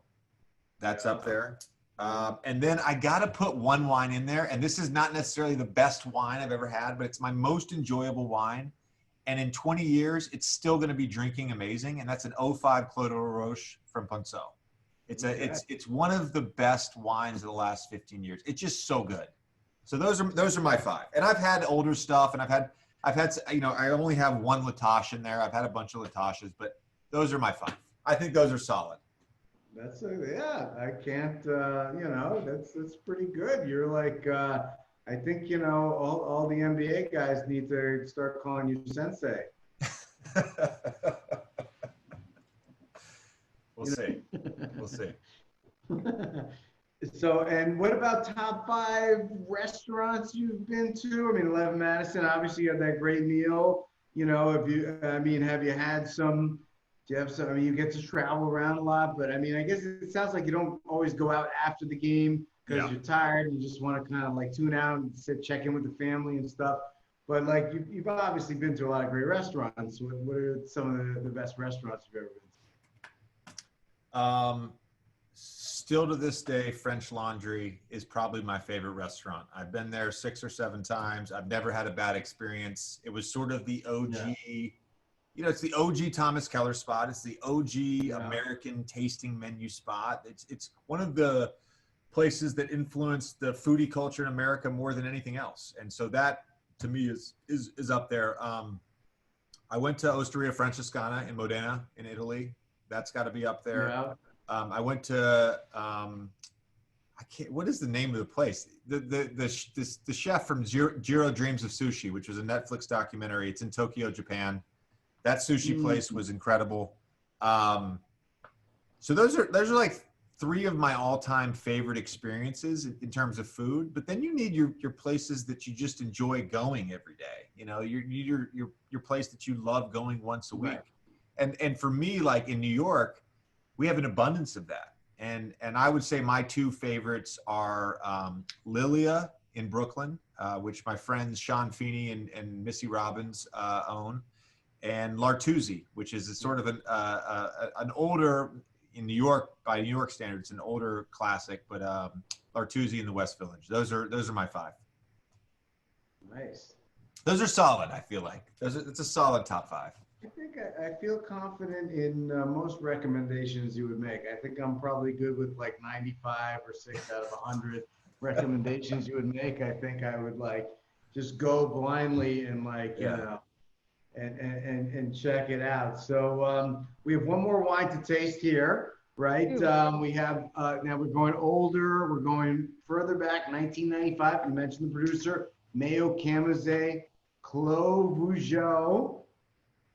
That's up there. And then I got to put one wine in there. And this is not necessarily the best wine I've ever had, but it's my most enjoyable wine. And in 20 years, it's still going to be drinking amazing. And that's an 05 Clos de Roche from Ponceau. It's one of the best wines of the last 15 years. It's just so good. So those are my 5. And I've had older stuff, and I've had, I only have 1 Latache in there. I've had a bunch of Lataches, but those are my 5. I think those are solid. I can't, that's pretty good. You're like, I think, all the NBA guys need to start calling you sensei. We'll see. We'll see. So, and what about top 5 restaurants you've been to? I mean, 11 Madison, obviously you had that great meal. Have you had some, do you have some, you get to travel around a lot, but I guess it sounds like you don't always go out after the game because you're tired and you just want to kind of like tune out and check in with the family and stuff. But like, you've obviously been to a lot of great restaurants. What are some of the best restaurants you've ever been to? Still to this day, French Laundry is probably my favorite restaurant. I've been there 6 or 7 times. I've never had a bad experience. It was sort of the OG, it's the OG Thomas Keller spot. It's the OG American tasting menu spot. It's one of the places that influence the foodie culture in America more than anything else. And so that to me is up there. I went to Osteria Francescana in Modena in Italy. That's got to be up there. Yeah. I went to I can't. What is the name of the place? The chef from Jiro Dreams of Sushi, which was a Netflix documentary. It's in Tokyo, Japan. That sushi place was incredible. So those are like three of my all-time favorite experiences in terms of food. But then you need your places that you just enjoy going every day. You know, you need your place that you love going once a week. Right. And for me, like in New York, we have an abundance of that. And I would say my two favorites are Lilia in Brooklyn, which my friends Sean Feeney and Missy Robbins own, and L'Artusi, which is a sort of an older, in New York, by New York standards, an older classic, but L'Artusi in the West Village. Those are my five. Nice. Those are solid, I feel like. It's a solid top five. I think I feel confident in most recommendations you would make. I think I'm probably good with like 95 or 6 out of 100 recommendations you would make. I think I would like just go blindly and like, you know, and check it out. So we have one more wine to taste here, right? We have, now we're going older. We're going further back, 1995. You mentioned the producer, Mayo Camazé Clos Vougeot.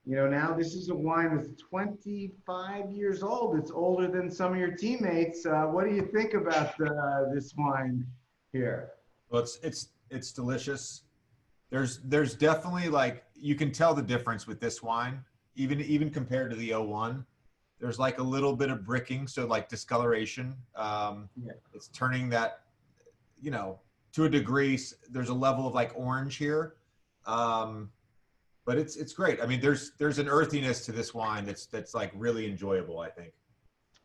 You know, now this is a wine that's 25 years old. It's older than some of your teammates. What do you think about this wine here? Well, it's delicious. There's definitely, like, you can tell the difference with this wine, even compared to the 01. There's like a little bit of bricking, so like discoloration. It's turning that, you know, to a degree. There's a level of like orange here. But it's great. I mean, there's an earthiness to this wine that's like really enjoyable, I think.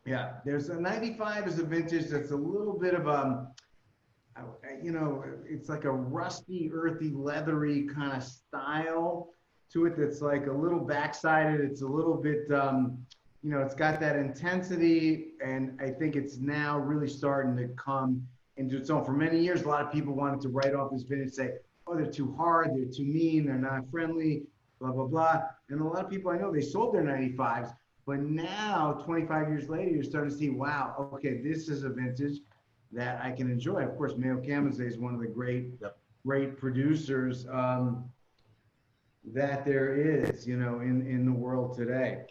Yeah, there's a 95 is a vintage that's a little bit of you know, it's like a rusty, earthy, leathery kind of style to it that's like a little backsided. It's a little bit, you know, it's got that intensity, and I think it's now really starting to come into its own. For many years, a lot of people wanted to write off this vintage, say, oh, they're too hard, they're too mean, they're not friendly, blah, blah, blah. And a lot of people I know, they sold their 95s, but now, 25 years later, you're starting to see, wow, okay, this is a vintage that I can enjoy. Of course, Mayo Camazé is one of the great producers that there is, you know, in the world today.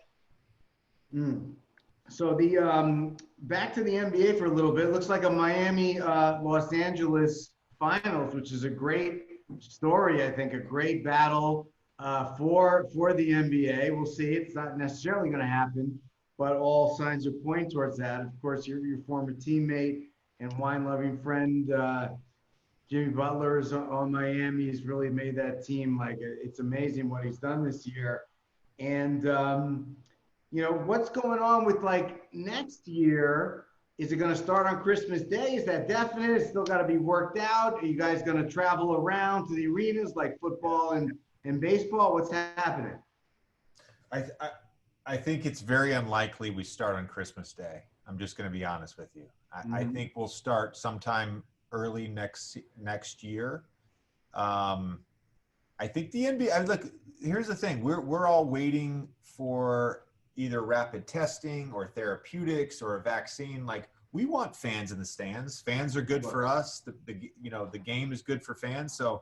So the back to the NBA for a little bit. It looks like a Miami Los Angeles finals, which is a great story. I think a great battle for the NBA. We'll see. It's not necessarily going to happen, but all signs are pointing towards that. Of course, your former teammate and wine-loving friend Jimmy Butler is on Miami. He's really made that team, like, it's amazing what he's done this year. And you know, what's going on with like next year? Is it going to start on Christmas Day? Is that definite? It's still got to be worked out. Are you guys going to travel around to the arenas like football and baseball? What's happening? I think it's very unlikely we start on Christmas Day. I'm just going to be honest with you. I think we'll start sometime early next year. I think the NBA. Look, here's the thing: we're all waiting for either rapid testing or therapeutics or a vaccine. Like, we want fans in the stands. Fans are good for us. The game is good for fans. So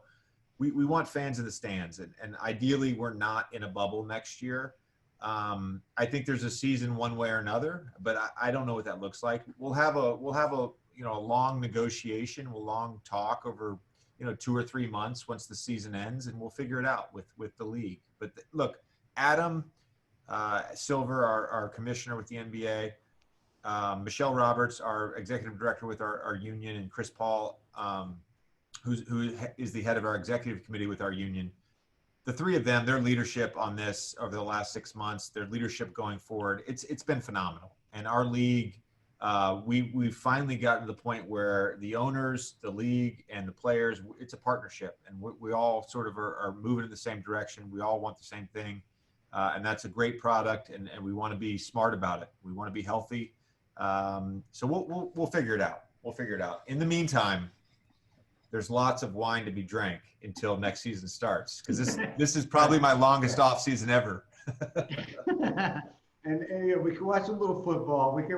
we want fans in the stands. And ideally we're not in a bubble next year. I think there's a season one way or another, but I don't know what that looks like. We'll have a you know, a long negotiation, a long talk over, you know, 2 or 3 months once the season ends, and we'll figure it out with the league. But look, Adam Silver, our commissioner with the NBA, Michelle Roberts, our executive director with our union, and Chris Paul, who is the head of our executive committee with our union. The three of them, their leadership on this over the last 6 months, their leadership going forward, it's been phenomenal. And our league, we've finally gotten to the point where the owners, the league, and the players, it's a partnership, and we all sort of are moving in the same direction. We all want the same thing. And that's a great product, and we want to be smart about it. We want to be healthy. So we'll figure it out. We'll figure it out. In the meantime, there's lots of wine to be drank until next season starts, because this is probably my longest off season ever. And yeah, we can watch a little football. We can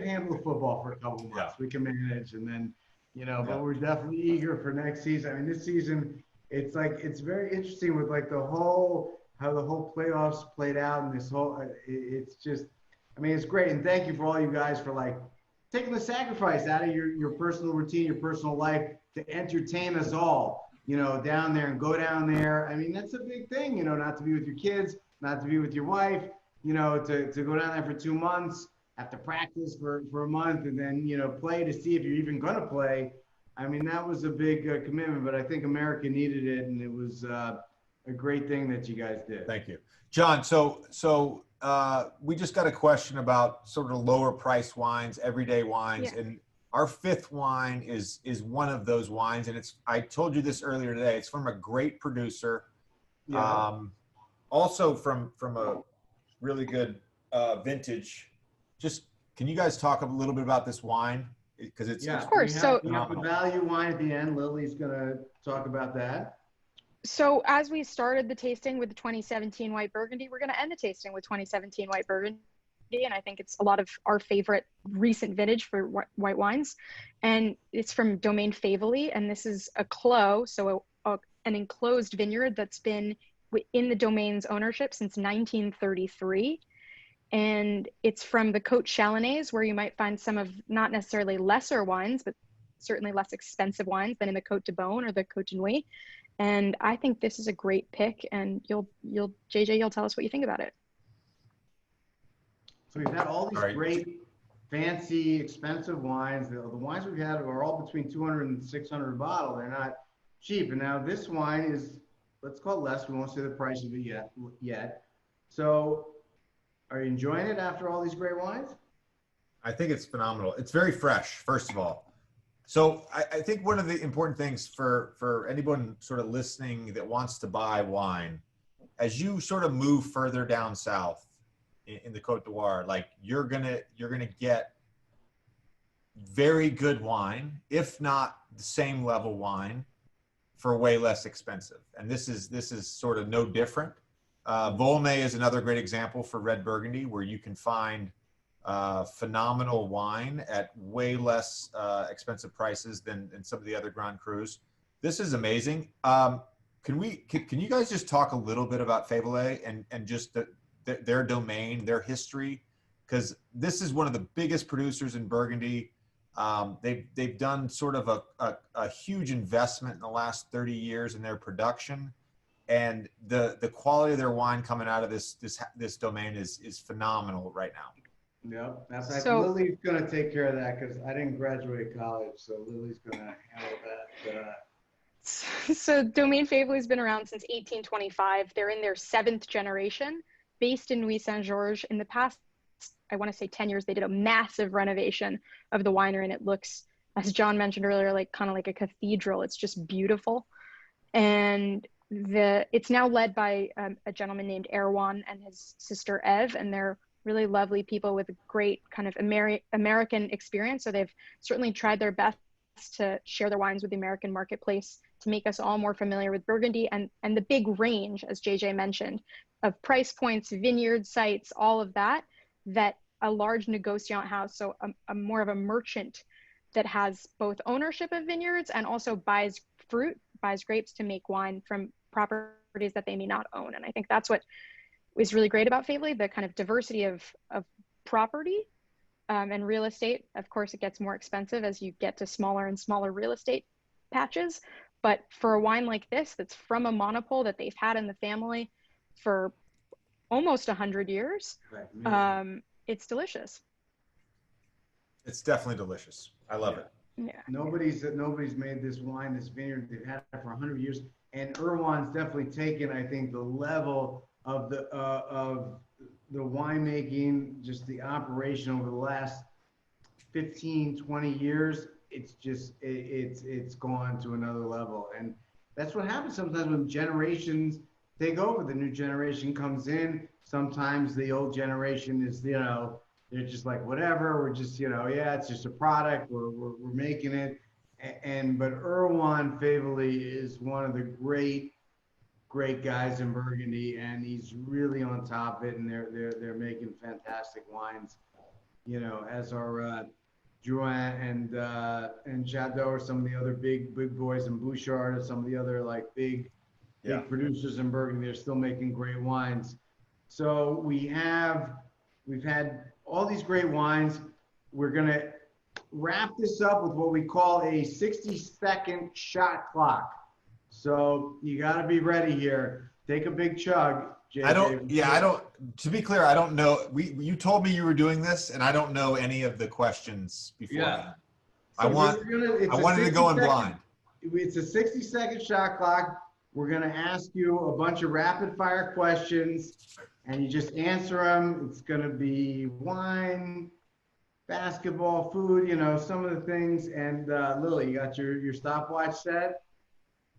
handle the football for a couple of months. Yeah. We can manage, and then Yeah. but we're definitely eager for next season. I mean, this season, it's very interesting with like how the whole playoffs played out, and this whole it's just, I mean, it's great. And thank you for all you guys for like taking the sacrifice out of your personal routine, your personal life to entertain us all, down there and go down there. I mean, that's a big thing, not to be with your kids, not to be with your wife, to go down there for 2 months, have to practice for a month, and then, play to see if you're even going to play. I mean, that was a big commitment, but I think America needed it, and it was a great thing that you guys did. Thank you. John, so we just got a question about sort of lower price wines, everyday wines, Yeah. and our fifth wine is one of those wines, and I told you this earlier today. It's from a great producer, Yeah. also from a really good vintage. Just can you guys talk a little bit about this wine, because it's Of course. We have the value wine at the end. Lily's gonna talk about that. So as we started the tasting with the 2017 white Burgundy, we're going to end the tasting with 2017 white Burgundy. And I think it's a lot of our favorite recent vintage for white wines. And it's from Domaine Favourly. And this is a clos, so an enclosed vineyard that's been in the Domaine's ownership since 1933. And it's from the Corton-Charlemagne, where you might find some of not necessarily lesser wines, but certainly less expensive wines than in the Côte de Beaune or the Côte de Nuit. And I think this is a great pick, and JJ, you'll tell us what you think about it. So we've had all these great, fancy, expensive wines. The wines we've had are all between 200 and 600 a bottle. They're not cheap. And now this wine is, let's call it less. We won't say the price of it yet. So are you enjoying it after all these great wines? I think it's phenomenal. It's very fresh, first of all. So I think one of the important things for anyone sort of listening that wants to buy wine, as you sort of move further down south in the Côte d'Ivoire, like you're gonna get very good wine, if not the same level wine, for way less expensive. And this is sort of no different. Volnay is another great example for red Burgundy, where you can find phenomenal wine at way less expensive prices than some of the other Grand Crus. This is amazing. Can you guys just talk a little bit about Favourly and just their domain, their history? Because this is one of the biggest producers in Burgundy. They've done sort of a huge investment in the last 30 years in their production, and the quality of their wine coming out of this domain is phenomenal right now. Yep, that's Lily's going to take care of that, because I didn't graduate college, so Lily's going to handle that. So Domaine Favourly has been around since 1825. They're in their 7th generation, based in Nuit Saint-Georges. In the past, I want to say 10 years, they did a massive renovation of the winery, and it looks, as John mentioned earlier, like kind of like a cathedral. It's just beautiful. And it's now led by a gentleman named Erwan and his sister Eve, and they're really lovely people with a great kind of American experience. So they've certainly tried their best to share their wines with the American marketplace to make us all more familiar with Burgundy and the big range, as JJ mentioned, of price points, vineyard sites, all of that a large negociant house, so a more of a merchant that has both ownership of vineyards and also buys grapes to make wine from properties that they may not own. And I think that's what is really great about Favourly, the kind of diversity of property and real estate. Of course, it gets more expensive as you get to smaller and smaller real estate patches. But for a wine like this, that's from a monopole that they've had in the family for almost 100 years, it's delicious. It's definitely delicious. I love it. Yeah. Nobody's made this wine, this vineyard. They've had it for 100 years. And Erwan's definitely taken, I think, the level of the winemaking, just the operation over the last 15, 20 years. It's just, it's gone to another level. And that's what happens sometimes when generations take over. The new generation comes in. Sometimes the old generation is, they're just like, whatever, we're just, yeah, it's just a product, we're making it. But Erwan Favorly is one of the great guys in Burgundy, and he's really on top of it, and they're making fantastic wines. As our Drouin and Jadot are some of the other big boys, and Bouchard are some of the other like big producers in Burgundy. They're still making great wines. So we've had all these great wines. We're gonna wrap this up with what we call a 60-second shot clock. So you got to be ready here. Take a big chug. JJ. To be clear, I don't know. You told me you were doing this, and I don't know any of the questions before. Yeah. I wanted to go in blind. It's a 60-second shot clock. We're going to ask you a bunch of rapid fire questions, and you just answer them. It's going to be wine, basketball, food, some of the things. And Lily, you got your stopwatch set?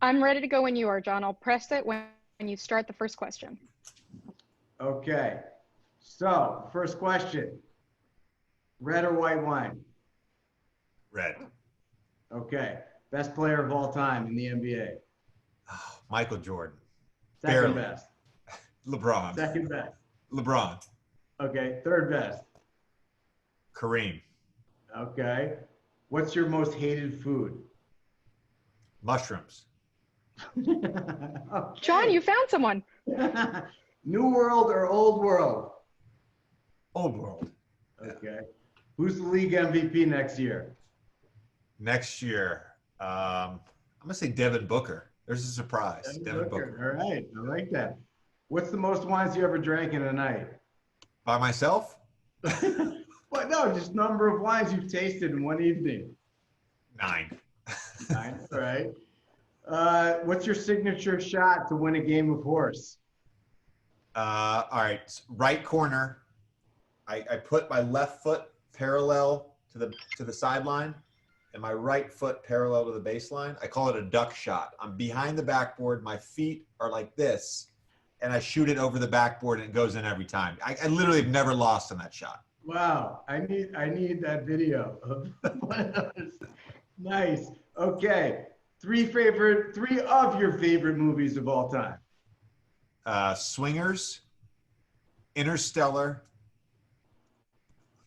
I'm ready to go when you are, John. I'll press it when you start the first question. Okay. So, first question. Red or white wine? Red. Okay. Best player of all time in the NBA? Oh, Michael Jordan. Second best? LeBron. Second best? LeBron. Okay. Third best? Kareem. Okay. What's your most hated food? Mushrooms. Okay. John, you found someone. New World or Old World? Old World. Okay. Who's the league MVP next year? Next year, I'm going to say Devin Booker. There's a surprise. Devin Booker. All right. I like that. What's the most wines you ever drank in a night? By myself? Well, no, just number of wines you've tasted in one evening. 9. 9, all right. What's your signature shot to win a game of horse? All right, right corner. I put my left foot parallel to the sideline, and my right foot parallel to the baseline. I call it a duck shot. I'm behind the backboard. My feet are like this, and I shoot it over the backboard, and it goes in every time. I literally have never lost on that shot. Wow, I need that video of one of those. Nice. Okay. 3 of your favorite movies of all time. Swingers, Interstellar.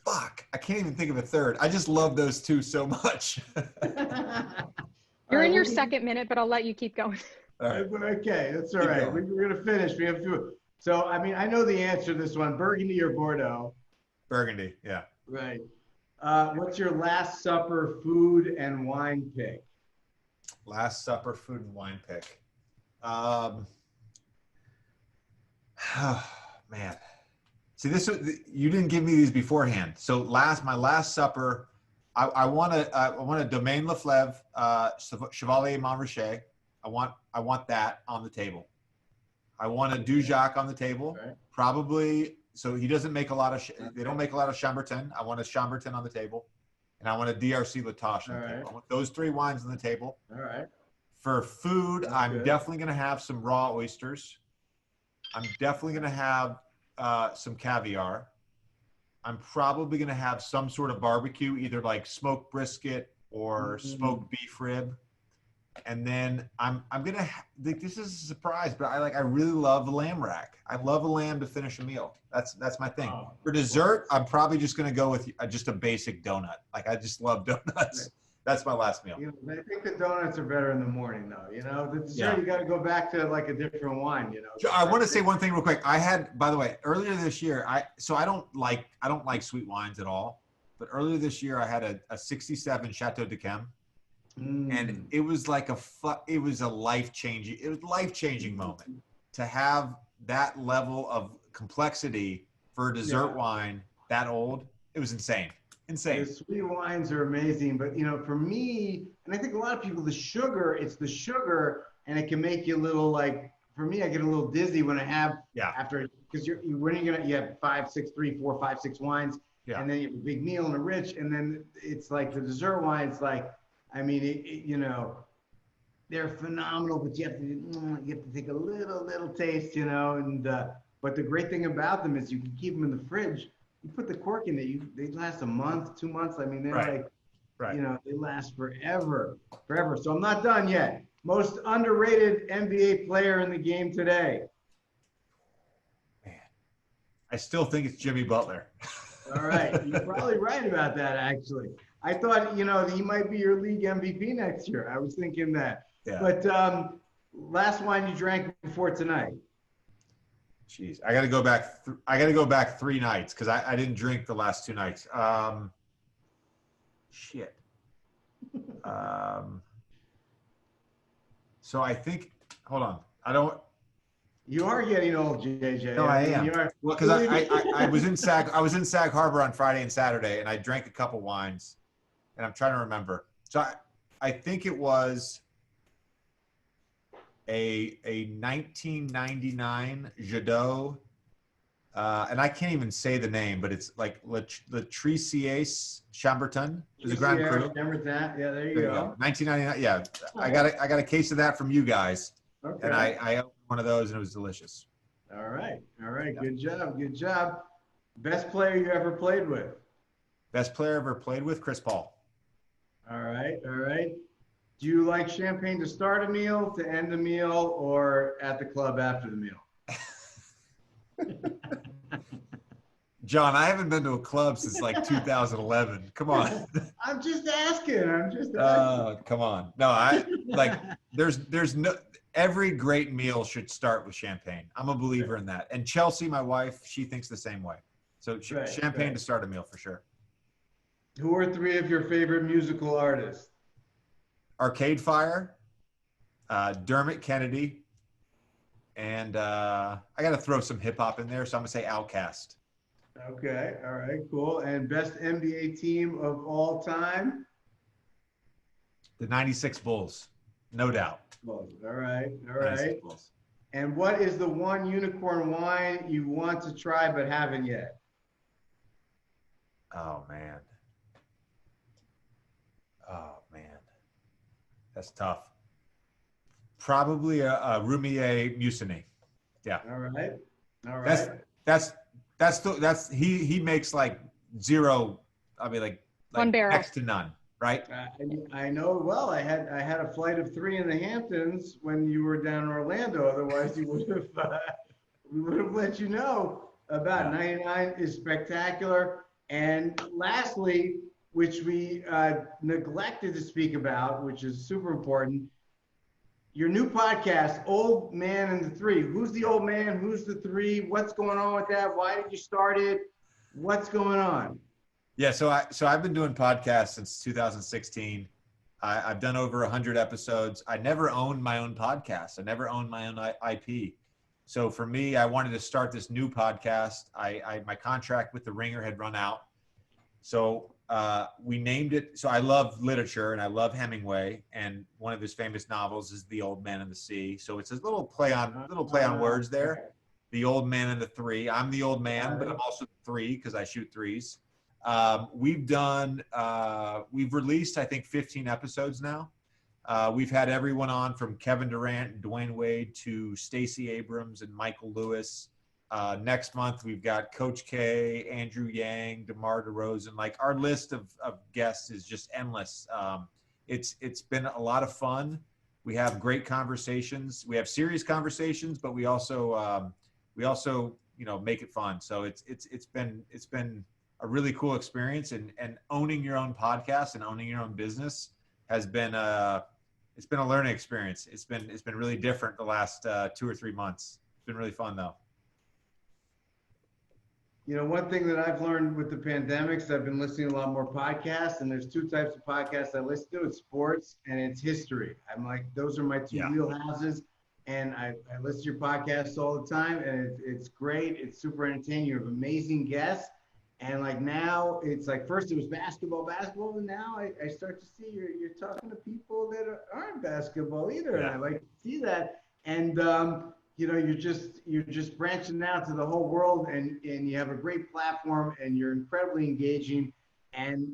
Fuck, I can't even think of a third. I just love those 2 so much. You're in your second minute, but I'll let you keep going. All right. Okay, that's all right. We're going to finish. We have to. So, I know the answer to this one. Burgundy or Bordeaux? Burgundy, yeah. Right. What's your Last Supper food and wine pick? Last Supper food and wine pick. Man. See, you didn't give me these beforehand. So my Last Supper, I want a Domaine Leflevre, Chevalier Montrachet. I want that on the table. I want a Dujac on the table. Right. Probably. So he doesn't make a lot of. They don't make a lot of Chambertin. I want a Chambertin on the table, and I want a DRC Latoche on the table. I want those 3 wines on the table. All right. For food, I'm definitely going to have some raw oysters. I'm definitely going to have some caviar. I'm probably going to have some sort of barbecue, either like smoked brisket or smoked beef rib. And then I'm going to this is a surprise, but I really love a lamb rack. I love a lamb to finish a meal. That's my thing. For dessert, I'm probably just going to go with just a basic donut. I just love donuts. That's my last meal. I think the donuts are better in the morning, though. The dessert, you got to go back to like a different wine. I want to say one thing real quick. I had, by the way, earlier this year, I don't like sweet wines at all. But earlier this year, I had a 67 Chateau d'Yquem, and it was it was a life-changing moment to have that level of complexity for a dessert wine that old. It was insane. The sweet wines are amazing, but for me, and I think a lot of people, it's the sugar, and it can make you a little for me, I get a little dizzy when I have after, because you have 5, 6, 3, 4, 5, 6 wines, and then you have a big meal and a rich, and then it's like the dessert wines, they're phenomenal, but you have to take a little taste, and but the great thing about them is you can keep them in the fridge you put the cork in it, they last a month, 2 months. I mean, they're Right. like, Right. you know, they last forever, forever. So I'm not done yet. Most underrated NBA player in the game today. Man, I still think it's Jimmy Butler. All right, you're probably right about that, actually. I thought, you know, he might be your league MVP next year. I was thinking that. Yeah. But last wine you drank before tonight. Jeez, I got to go back. I got to go back 3 nights because I didn't drink the last 2 nights. Shit. So I think. Hold on. I don't. You are getting old, JJ. No, I am. You are, well, because I was in Sag Harbor on Friday and Saturday, and I drank a couple wines, and I'm trying to remember. So I think it was a 1999 Jadot, and I can't even say the name, but it's like Le Trissier Chambertin is a Grand Cru. Yeah, there you go. 1999. Yeah, I got a case of that from you guys, Okay. and I opened one of those, and it was delicious. All right. Good job. Good job. Best player you ever played with? Best player ever played with, Chris Paul. All right. Do you like champagne to start a meal, to end a meal, or at the club after the meal? John, I haven't been to a club since like 2011. Come on. I'm just asking. Oh, come on. No, there's no, every great meal should start with champagne. I'm a believer in that. And Chelsea, my wife, she thinks the same way. So champagne to start a meal for sure. Who are 3 of your favorite musical artists? Arcade Fire, Dermot Kennedy, and I got to throw some hip hop in there, so I'm gonna say Outkast. Okay, all right, cool. And best NBA team of all time? The '96 Bulls, no doubt. All right. Bulls. And what is the one unicorn wine you want to try but haven't yet? Oh man, that's tough. Probably a Roumier Musigny. Yeah. All right. That's he makes like 0. I mean like 1 barrel. Next to none, right? I know. Well, I had a flight of 3 in the Hamptons when you were down in Orlando. Otherwise, we would have let you know about. 99 is spectacular. And lastly, which we neglected to speak about, which is super important, your new podcast, Old Man and the 3. Who's the old man? Who's the 3? What's going on with that? Why did you start it? What's going on? Yeah, so I've been doing podcasts since 2016. I've done over 100 episodes. I never owned my own podcast. I never owned my own IP. So for me, I wanted to start this new podcast. My contract with The Ringer had run out. So we named it. So I love literature and I love Hemingway, and one of his famous novels is The Old Man and the Sea. So it's a little play on words there. The Old Man and the 3. I'm the old man, but I'm also 3 because I shoot 3s. We've released, I think, 15 episodes now. We've had everyone on from Kevin Durant and Dwayne Wade to Stacey Abrams and Michael Lewis. Next month, we've got Coach K, Andrew Yang, DeMar DeRozan. Like, our list of guests is just endless. It's been a lot of fun. We have great conversations. We have serious conversations, but we also make it fun. So it's been a really cool experience, and owning your own podcast and owning your own business has been it's been a learning experience. It's been really different the last 2 or 3 months. It's been really fun though. You know, one thing that I've learned with the pandemics, I've been listening to a lot more podcasts, and there's 2 types of podcasts I listen to. It's sports and it's history. I'm like, those are my 2 wheelhouses, and I listen to your podcasts all the time, and it's great. It's super entertaining. You have amazing guests. And like now, it's like first it was basketball, and now I start to see you're talking to people that aren't basketball either, and I like to see that. And you're just branching out to the whole world, and you have a great platform, and you're incredibly engaging. And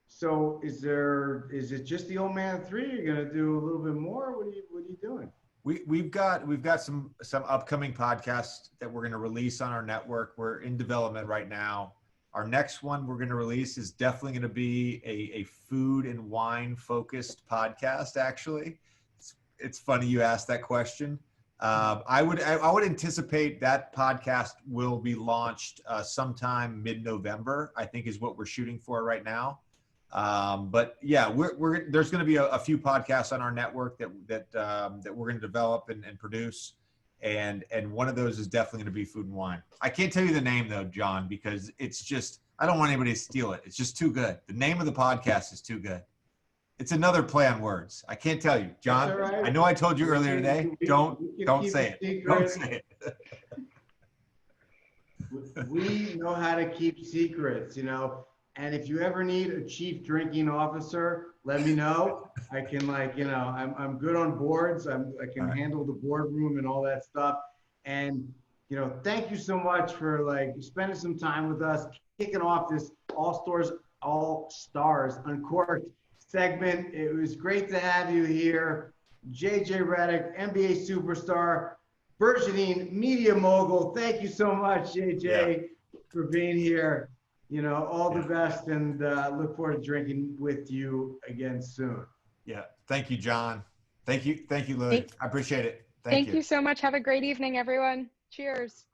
so is it just the Old Man 3? You're gonna do a little bit more? What are you doing? We've got some upcoming podcasts that we're going to release on our network. We're in development right now. Our next one we're going to release is definitely going to be a food and wine focused podcast. Actually, it's funny you asked that question. I would anticipate that podcast will be launched sometime mid-November, I think is what we're shooting for right now. But yeah, there's going to be a few podcasts on our network that we're going to develop and produce. And one of those is definitely going to be food and wine. I can't tell you the name though, John, because it's just, I don't want anybody to steal it. It's just too good. The name of the podcast is too good. It's another play on words. I can't tell you, John. Right. I know I told you earlier today. Don't say it. Don't say it. We know how to keep secrets, and if you ever need a chief drinking officer, let me know. I can I'm good on boards. I can handle the boardroom and all that stuff. And, thank you so much for spending some time with us, kicking off this All Stars Uncorked segment. It was great to have you here. JJ Redick, NBA superstar, burgeoning media mogul. Thank you so much, JJ, for being here. All the best, and look forward to drinking with you again soon. Yeah. Thank you, John. Thank you, Lily. I appreciate it. Thank you. Thank you so much. Have a great evening, everyone. Cheers.